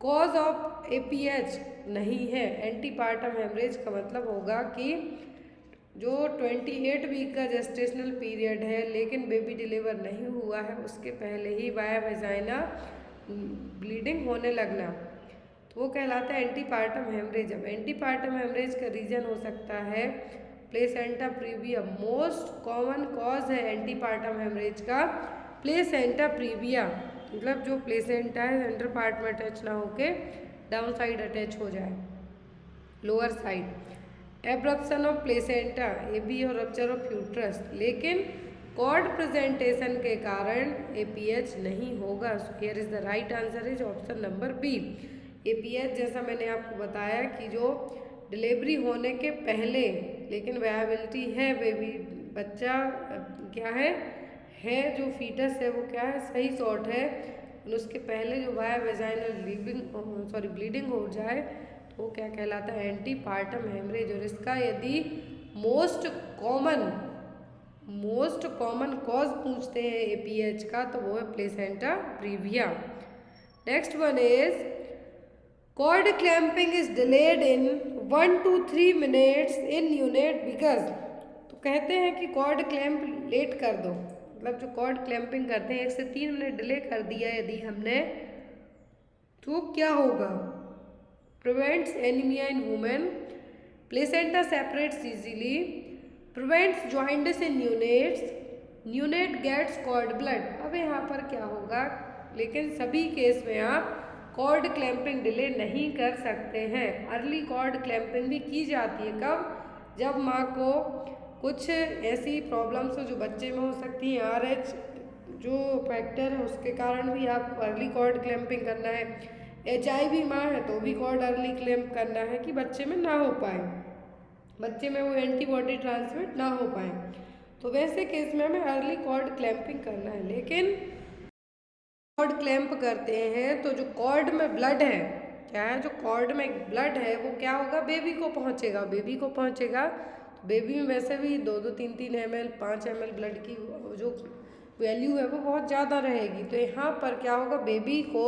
कॉज ऑफ एपीएच नहीं है। एंटीपार्टम हेमरेज का मतलब होगा कि जो 28 वीक का जेस्टेशनल पीरियड है लेकिन बेबी डिलीवर नहीं हुआ है उसके पहले ही वाया वेजाइना ब्लीडिंग होने लगना, तो वो कहलाता है एंटीपार्टम हेमरेज। अब एंटीपार्टम हेमरेज का रीजन हो सकता है placenta previa, most common cause है एंटीपार्टम हेमरेज का प्लेसेंटा प्रीविया, मतलब जो प्लेसेंटा है सेंटर पार्ट में अटैच ना होके डाउन साइड अटैच हो जाए, lower side. Abruption of placenta, ये भी और रप्चर ऑफ यूट्रस, लेकिन कॉर्ड प्रेजेंटेशन के कारण एपीएच नहीं होगा। So here is the right answer is option number B. APH जैसा मैंने आपको बताया कि जो डिलीवरी होने के पहले लेकिन वायबिलिटी है, बेबी बच्चा क्या है जो फीटस है वो क्या है, सही सॉर्ट है, उसके पहले जो वाया वेजाइनल ब्लीडिंग हो जाए तो वो क्या कहलाता है? Antepartum haemorrhage. और इसका यदि मोस्ट कॉमन कॉज पूछते हैं एपीएच का तो वो है placenta previa. Next one is cord clamping is delayed in 1 to 3 minutes in unit because, तो कहते हैं कि कॉर्ड क्लैंप लेट कर दो, मतलब जो कॉर्ड क्लैंपिंग करते हैं 1 से 3 मिनट डिले कर दिया यदि हमने तो क्या होगा? Prevents anaemia in women, placenta separates easily, prevents jaundice in neonate gets cord blood. अब यहाँ पर क्या होगा? लेकिन सभी केस में आप कॉर्ड क्लैंपिंग डिले नहीं कर सकते हैं। अर्ली कॉर्ड क्लैंपिंग भी की जाती है कब? जब माँ को कुछ ऐसी प्रॉब्लम्स हो जो बच्चे में हो सकती हैं, RH जो फैक्टर है उसके कारण भी आपको अर्ली कॉर्ड क्लैंपिंग करना है। HIV माँ है तो भी कॉर्ड अर्ली क्लैंप करना है कि बच्चे में ना हो पाए, बच्चे में वो एंटीबॉडी ट्रांसमिट ना हो पाए, तो वैसे केस में हमें अर्ली कॉर्ड क्लैंपिंग करना है। लेकिन कॉर्ड क्लैंप करते हैं तो जो कॉर्ड में ब्लड है, क्या है, जो कॉर्ड में ब्लड है वो क्या होगा? बेबी को पहुंचेगा। तो बेबी में वैसे भी 2-2, 3-3 ml 5 ml ब्लड की जो वैल्यू है वो बहुत ज़्यादा रहेगी, तो यहाँ पर क्या होगा? बेबी को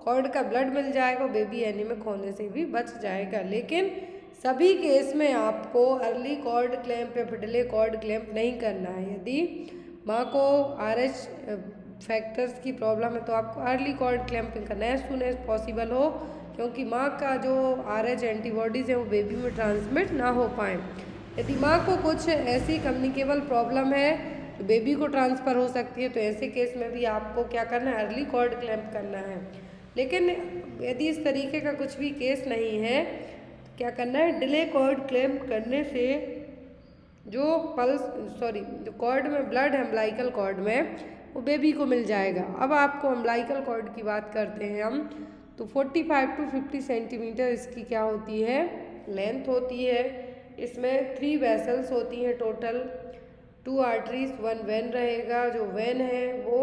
कॉर्ड का ब्लड मिल जाएगा, बेबी एनीमिक होने से भी बच जाएगा। लेकिन सभी केस में आपको अर्ली कॉर्ड क्लैंप या फिर डिले कॉर्ड क्लैंप नहीं करना है। यदि माँ को RH फैक्टर्स की प्रॉब्लम है तो आपको अर्ली कॉर्ड क्लैंपिंग करना है एज सून एज पॉसिबल हो, क्योंकि माँ का जो RH एंटीबॉडीज़ है वो बेबी में ट्रांसमिट ना हो पाए। यदि माँ को कुछ ऐसी कम्युनिकेबल प्रॉब्लम है तो बेबी को ट्रांसफ़र हो सकती है, तो ऐसे केस में भी आपको क्या करना है? अर्ली कॉर्ड क्लैंप करना है। लेकिन यदि इस तरीके का कुछ भी केस नहीं है तो क्या करना है? डिले कॉर्ड क्लैंप करने से जो कॉर्ड में ब्लड है अम्बिलिकल कॉर्ड में वो बेबी को मिल जाएगा। अब आपको अम्बिलिकल कॉर्ड की बात करते हैं हम, तो 45 to 50 सेंटीमीटर इसकी क्या होती है? लेंथ होती है। इसमें 3 वेसल्स होती हैं टोटल, 2 आर्टरीज 1 वेन रहेगा। जो वेन है वो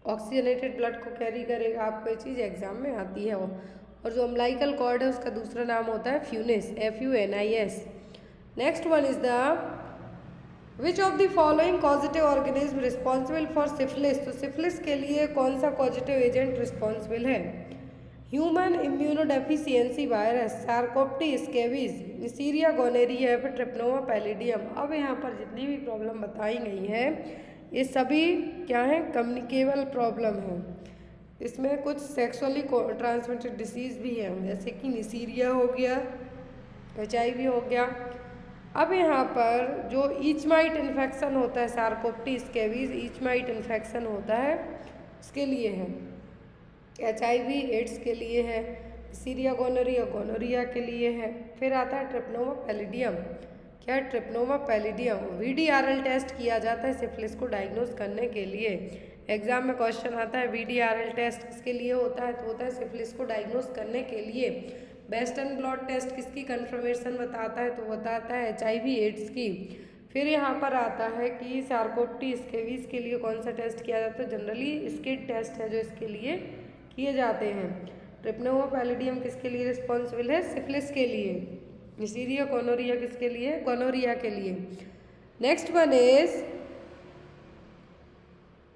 ऑक्सीजनेटेड ब्लड को कैरी करेगा, आपको ये चीज़ एग्जाम में आती है। और जो अम्बिलिकल कॉर्ड है उसका दूसरा नाम होता है funis, FUNIS। Next one is the which of the following causative organism responsible for syphilis, तो सिफिलिस के लिए कौन सा कॉजेटिव एजेंट रिस्पॉन्सिबल है? Human immunodeficiency virus, sarcoptes scabiei, neisseria gonorrhoeae या फिर ट्रिप्नोमा पैलिडियम। अब यहाँ पर जितनी भी प्रॉब्लम बताई गई है ये सभी क्या है, कम्युनिकेबल प्रॉब्लम है। इसमें कुछ सेक्सुअली ट्रांसमिटेड डिसीज़ भी हैं, जैसे कि निसीरिया हो गया, HIV हो गया। अब यहाँ पर जो ईचमाइट इन्फेक्शन होता है, सार्कोप्टी स्कैबीज ईचमाइट इन्फेक्शन होता है, उसके लिए है। HIV एड्स के लिए है, सीरिया गोनोरिया के लिए है। फिर आता है ट्रिप्नोमा पैलिडियम। क्या है ट्रिप्नोमा पैलिडियम? VDRL टेस्ट किया जाता है सिफिलिस को डायग्नोज करने के लिए। एग्जाम में क्वेश्चन आता है VDRL टेस्ट किसके लिए होता है? तो होता है सिफिलिस को डायग्नोज करने के लिए। वेस्टर्न ब्लॉट टेस्ट किसकी कंफर्मेशन बताता है? तो बताता है HIV एड्स की। फिर यहाँ पर आता है कि सार्कोप्टी स्कैबीज के लिए कौन सा टेस्ट किया जाता है? जनरली स्किड टेस्ट है जो इसके लिए किए जाते हैं। ट्रिप्नोमा पैलिडियम किसके लिए रिस्पॉन्सिबल है? सिफिलिस के लिए। निसीरिया गोनोरिया किसके लिए? गोनोरिया के लिए। Next one is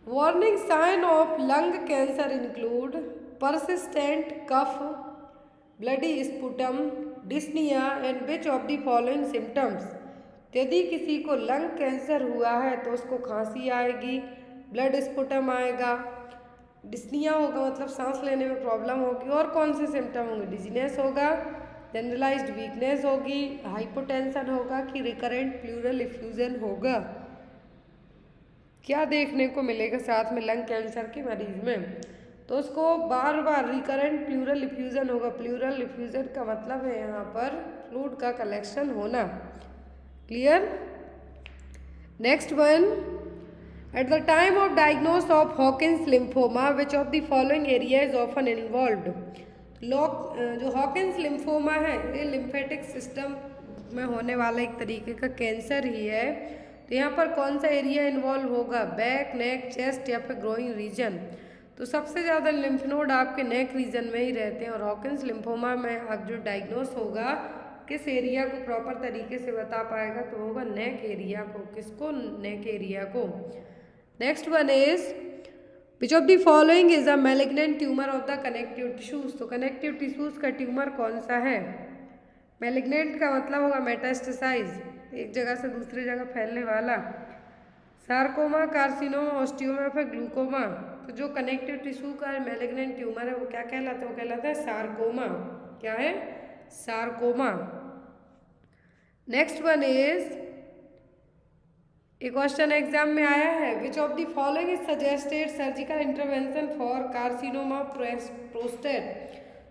warning sign of lung cancer include persistent cough, bloody sputum, dyspnoea and which of the following symptoms? यदि किसी को लंग कैंसर हुआ है तो उसको खांसी आएगी, ब्लड स्पुटम आएगा, डिस्निया होगा मतलब सांस लेने में प्रॉब्लम होगी, और कौन से सिम्टम होंगे? डिजीनेस होगा, जनरलाइज्ड वीकनेस होगी, हाइपोटेंशन होगा कि रिकरेंट प्लूरल इफ्यूजन होगा। क्या देखने को मिलेगा साथ में लंग कैंसर के मरीज में? तो उसको बार बार रिकरेंट प्लूरल इफ्यूजन होगा। प्लूरल इफ्यूजन का मतलब है यहाँ पर फ्लूइड का कलेक्शन होना। Clear? Next one, at the time of diagnose of Hawkins lymphoma which of the following area is often involved? जो हॉकिंस लिम्फोमा है ये लिम्फेटिक सिस्टम में होने वाला एक तरीके का कैंसर ही है। तो यहाँ पर कौन सा एरिया इन्वॉल्व होगा? बैक, नेक, चेस्ट या फिर ग्रोइंग रीजन? तो सबसे ज़्यादा लिम्फ नोड आपके नेक रीजन में ही रहते हैं। और हॉकिंस लिम्फोमा में अब जो डायग्नोस होगा किस एरिया को प्रॉपर तरीके से बता पाएगा? तो होगा नेक एरिया को। किसको? नेक एरिया को। Next one is which of the following is a malignant tumour of the connective tissues? तो कनेक्टिव टिश्यूज का ट्यूमर कौन सा है? मैलिग्नेंट का मतलब होगा मेटास्टेसाइज, एक जगह से दूसरी जगह फैलने वाला। सार्कोमा, कार्सिनोमा, ऑस्टियोमा, फिर ग्लूकोमा। तो जो कनेक्टिव टिश्यू का मैलिग्नेंट ट्यूमर है वो क्या कहलाता है? वो कहलाता है सार्कोमा। क्या है? सार्कोमा। नेक्स्ट वन इज, एक क्वेश्चन एग्जाम में आया है, विच of the following is suggested surgical intervention for carcinoma prostate?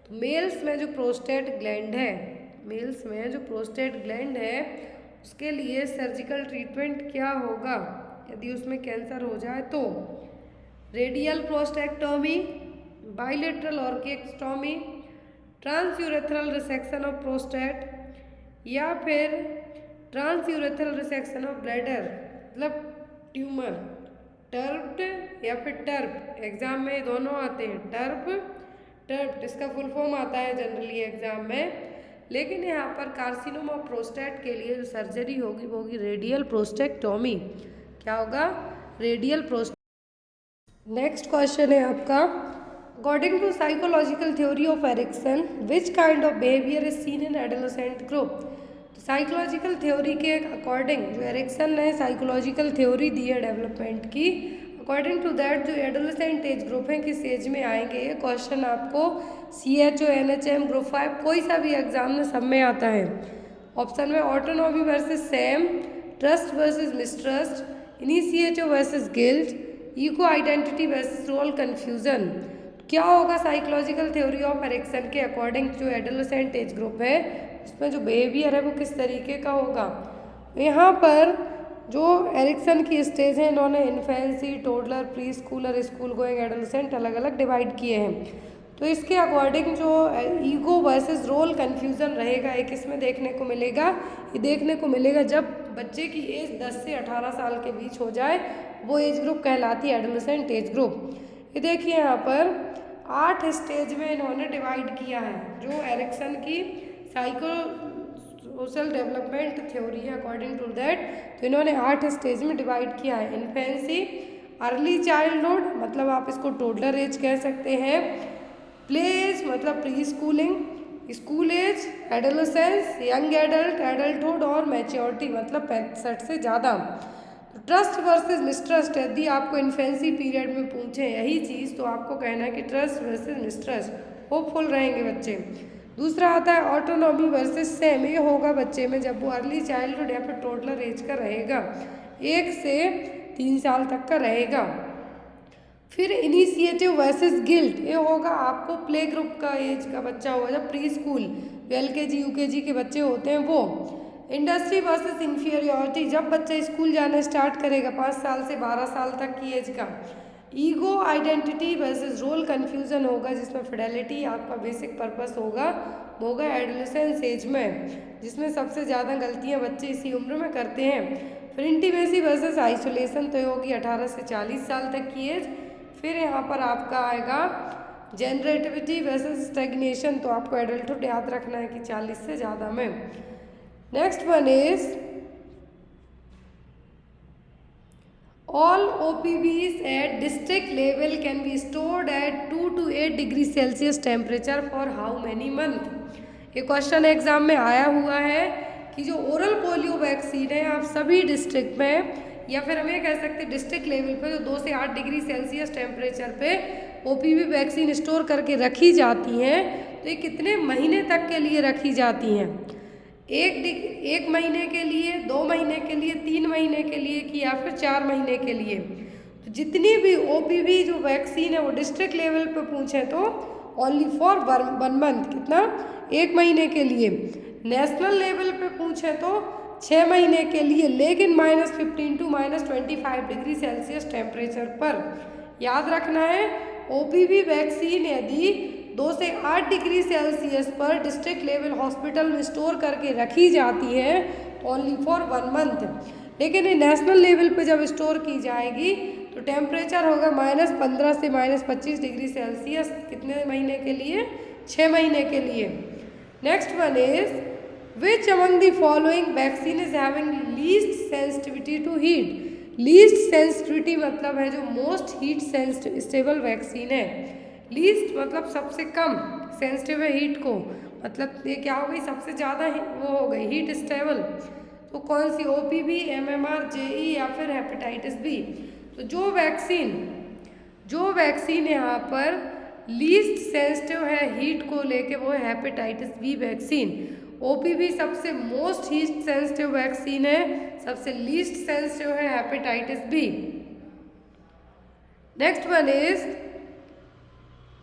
तो मेल्स में जो प्रोस्टेट ग्लैंड है, मेल्स में जो प्रोस्टेट ग्लैंड है उसके लिए सर्जिकल ट्रीटमेंट क्या होगा यदि उसमें कैंसर हो जाए? तो radical prostatectomy, bilateral orchiectomy, transurethral resection of prostate, या फिर ट्रांसयूरेथ्रल रिसेक्शन ऑफ ब्लैडर मतलब ट्यूमर। टर्प्ड या फिर टर्प, एग्जाम में दोनों आते हैं। टर्प इसका फुल फॉर्म आता है जनरली एग्जाम में, लेकिन यहाँ पर कार्सिनोमा प्रोस्टेट के लिए जो सर्जरी होगी वो होगी रेडियल प्रोस्टेक्टोमी। क्या होगा? Radial prostate. नेक्स्ट क्वेश्चन है आपका, according to psychological theory of Erikson which kind of behaviour is seen in adolescent group? तो साइकोलॉजिकल थ्योरी के अकॉर्डिंग जो एरिक्सन ने साइकोलॉजिकल थ्योरी दी है डेवलपमेंट की, अकॉर्डिंग टू दैट जो एडोलेसेंट एज ग्रुप है किस एज में आएंगे? ये क्वेश्चन आपको CHO, NHM, ग्रुप 5 कोई सा भी एग्जाम में सब में आता है। ऑप्शन में autonomy versus shame, trust versus mistrust, initiative versus guilt, ego identity versus role confusion. क्या होगा साइकोलॉजिकल थ्योरी ऑफ एरिक्सन के अकॉर्डिंग जो एडोलेसेंट एज ग्रुप है उसमें जो बिहेवियर है वो किस तरीके का होगा? यहाँ पर जो एरिक्सन की स्टेज है इन्होंने infancy, toddler, pre Schuler, school going, adolescent अलग अलग डिवाइड किए हैं। तो इसके अकॉर्डिंग जो ईगो वर्सेस रोल कन्फ्यूज़न रहेगा ये किस में देखने को मिलेगा? ये देखने को मिलेगा जब बच्चे की एज 10 से 18 साल के बीच हो जाए, वो एज ग्रुप कहलाती है एडोलेसेंट एज ग्रुप। ये देखिए यहाँ पर 8 स्टेज में इन्होंने डिवाइड किया है जो एरिक्सन की सोशल डेवलपमेंट थ्योरी है अकॉर्डिंग टू दैट। तो इन्होंने 8 स्टेज में डिवाइड किया है। इन्फेंसी, अर्ली चाइल्डहुड मतलब आप इसको टोडलर एज कह सकते हैं, प्ले एज मतलब pre schooling, school age, adolescence, young adult, adulthood और मैच्योरिटी मतलब 65 से ज़्यादा। तो ट्रस्ट वर्सेस मिसट्रस्ट, यदि आपको इन्फेंसी पीरियड में पूछे यही चीज़ तो आपको कहना है कि ट्रस्ट वर्सेस मिसट्रस्ट, होपफुल रहेंगे बच्चे। दूसरा आता है ऑटोनॉमी वर्सेस सेम, ये होगा बच्चे में जब वो अर्ली चाइल्डहुड या फिर टोडलर एज का रहेगा, 1 से 3 साल तक का रहेगा। फिर इनिशिएटिव वर्सेस गिल्ट, ये होगा आपको प्ले ग्रुप का एज का बच्चा होगा, जब प्री स्कूल LKG UKG के बच्चे होते हैं वो। इंडस्ट्री वर्सेस इन्फीरियरिटी, जब बच्चा स्कूल जाना स्टार्ट करेगा 5 साल से 12 साल तक की एज का। Ego identity versus role confusion होगा, जिसमें फिडेलिटी आपका बेसिक पर्पस होगा एडोलेसेंस एज में, जिसमें सबसे ज़्यादा गलतियाँ बच्चे इसी उम्र में करते हैं। फिर इंटीमेसी वर्सेस आइसोलेशन, तो ये होगी 18 से 40 साल तक की एज। फिर यहाँ पर आपका आएगा जनरेटिविटी वर्सेस स्टैग्नेशन, तो आपको एडल्टहुड याद रखना है कि 40 से ज़्यादा में। Next one is all OPVs at district level can be stored at 2 to 8 degree Celsius temperature for how many month. ये क्वेश्चन एग्जाम में आया हुआ है कि जो ओरल पोलियो वैक्सीन है आप सभी डिस्ट्रिक्ट में, या फिर हम ये कह सकते हैं डिस्ट्रिक्ट लेवल पे जो 2 से 8 डिग्री सेल्सियस टेम्परेचर पे OPV वैक्सीन स्टोर करके रखी जाती हैं, तो ये कितने महीने तक के लिए रखी जाती हैं? 1 महीने के लिए, 2 महीने के लिए, 3 महीने के लिए कि या फिर 4 महीने के लिए। तो जितनी भी OPV जो वैक्सीन है वो डिस्ट्रिक्ट लेवल पे पूछें तो ओनली फॉर 1 मंथ, कितना? 1 महीने के लिए। नेशनल लेवल पे पूछें तो 6 महीने के लिए, लेकिन -15 to -25 डिग्री सेल्सियस टेम्परेचर पर। याद रखना है OPV वैक्सीन यदि 2 से 8 डिग्री सेल्सियस पर डिस्ट्रिक्ट लेवल हॉस्पिटल में स्टोर करके रखी जाती है ओनली फॉर 1 मंथ, लेकिन ये नेशनल लेवल पे जब स्टोर की जाएगी तो टेम्परेचर होगा -15 से -25 डिग्री सेल्सियस, कितने महीने के लिए? 6 महीने के लिए। Next one is which among the following vaccine is having least sensitivity to heat. Least sensitivity मतलब है जो मोस्ट हीट स्टेबल वैक्सीन है। लीस्ट मतलब सबसे कम, सेंसिटिव है हीट को, मतलब ये क्या हो गई? सबसे ज़्यादा वो हो गई हीट स्टेबल। तो कौन सी? OPV, MMR, JE या फिर हेपेटाइटिस बी। तो जो वैक्सीन यहाँ पर लीस्ट सेंसिटिव है हीट को लेके वो है हेपेटाइटिस बी वैक्सीन। OPV सबसे मोस्ट हीट सेंसिटिव वैक्सीन है, सबसे लीस्ट सेंसिटिव है hepatitis B. Next one is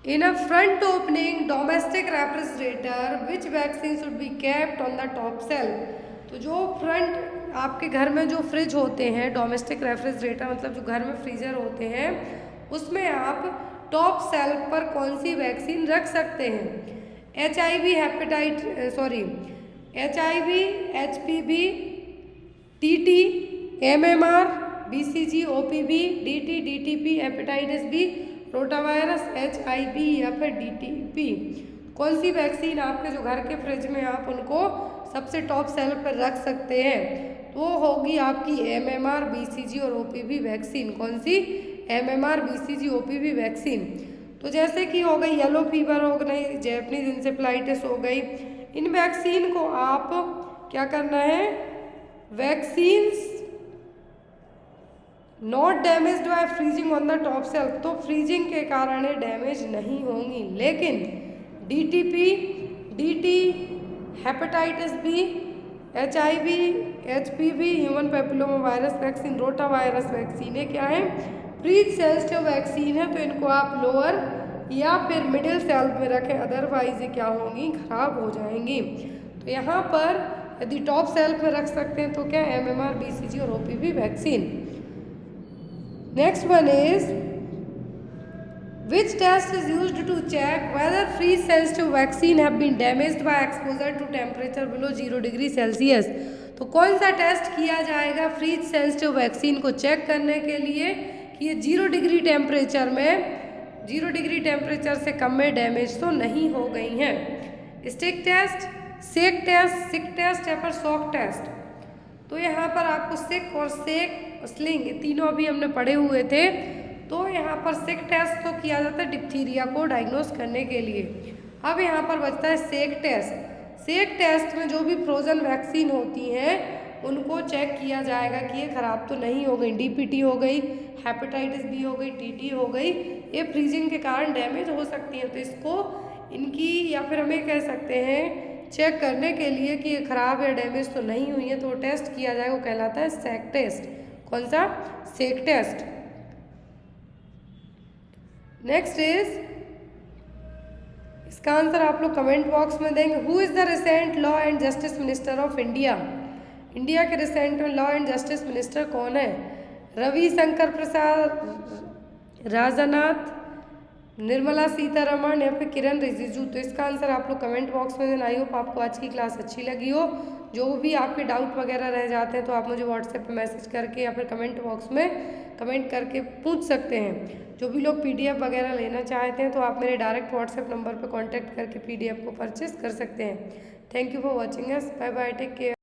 in a front opening domestic refrigerator which vaccine should be kept on the top shelf. तो जो फ्रंट आपके घर में जो फ्रिज होते हैं, डोमेस्टिक रेफ्रिजरेटर मतलब जो घर में फ्रीजर होते हैं, उसमें आप टॉप शेल्फ पर कौन सी वैक्सीन रख सकते हैं? HIV, HIV, HPV, TT, MMR, BCG, OPV, DT, DTP, hepatitis B, rotavirus, HIV या फिर DTP। कौन सी वैक्सीन आपके जो घर के फ्रिज में आप उनको सबसे टॉप शेल्फ पर रख सकते हैं? तो वो होगी आपकी MMR, BCG और OPV वैक्सीन। कौन सी? MMR, BCG, OPV vaccine. तो जैसे कि हो गई येलो फीवर हो गई, जैपनीज इंसेफ्लाइटिस हो गई, इन वैक्सीन को आप क्या करना है? Vaccines not damaged by freezing on the top shelf, तो फ्रीजिंग के कारण ये डैमेज नहीं होंगी। लेकिन DTP, DT, hepatitis B, HIV, HPV, human papilloma virus vaccine, rota virus vaccine है क्या है? फ्रीज सेंसिटिव वैक्सीन है, तो इनको आप लोअर या फिर मिडिल शेल्फ में रखें, अदरवाइज ये क्या होंगी? खराब हो जाएंगी। तो यहाँ पर यदि टॉप शेल्फ में रख सकते हैं तो क्या? MMR, BCG और OPV vaccine. Next one is which test is used to check whether freeze sensitive vaccine have been damaged by exposure to temperature below 0 degree Celsius. तो कौन सा टेस्ट किया जाएगा फ्रीज सेंसिटिव वैक्सीन को चेक करने के लिए कि ये 0 डिग्री टेम्परेचर में, 0 डिग्री टेम्परेचर से कम में डैमेज तो नहीं हो गई हैं? स्टिक टेस्ट, सेक टेस्ट या फिर शॉक टेस्ट। तो यहाँ पर आपको सिक और सेक, स्लिंग, तीनों अभी हमने पढ़े हुए थे। तो यहाँ पर सिक टेस्ट तो किया जाता है डिप्थीरिया को डायग्नोस करने के लिए। अब यहाँ पर बचता है सेक टेस्ट। सेक टेस्ट में जो भी फ्रोजन वैक्सीन होती हैं उनको चेक किया जाएगा कि ये ख़राब तो नहीं हो गई। डीपीटी हो गई, हेपेटाइटिस बी हो गई, टीटी हो गई, ये फ्रीजिंग के कारण डैमेज हो सकती है। तो इसको इनकी या फिर हमें कह सकते हैं चेक करने के लिए कि ये ख़राब या डैमेज तो नहीं हुई है, तो टेस्ट किया जाएगा, वो कहलाता है सेक टेस्ट। कौन सा? सेक टेस्ट। नेक्स्ट इज, इसका आंसर आप लोग कमेंट बॉक्स में देंगे। Who is the recent law and justice minister of India? India के रिसेंट में लॉ एंड जस्टिस मिनिस्टर कौन है? रविशंकर प्रसाद, राजनाथ, निर्मला सीतारमण या फिर किरण रिजिजू? तो इसका आंसर आप लोग कमेंट बॉक्स में देना। आई होप आपको आज की क्लास अच्छी लगी हो। जो भी आपके डाउट वगैरह रह जाते हैं तो आप मुझे व्हाट्सएप पे मैसेज करके या फिर कमेंट बॉक्स में कमेंट करके पूछ सकते हैं। जो भी लोग पीडीएफ वगैरह लेना चाहते हैं तो आप मेरे डायरेक्ट व्हाट्सएप नंबर पर कॉन्टैक्ट करके पीडीएफ को परचेस कर सकते हैं। Thank you for watching us. Bye bye, take care.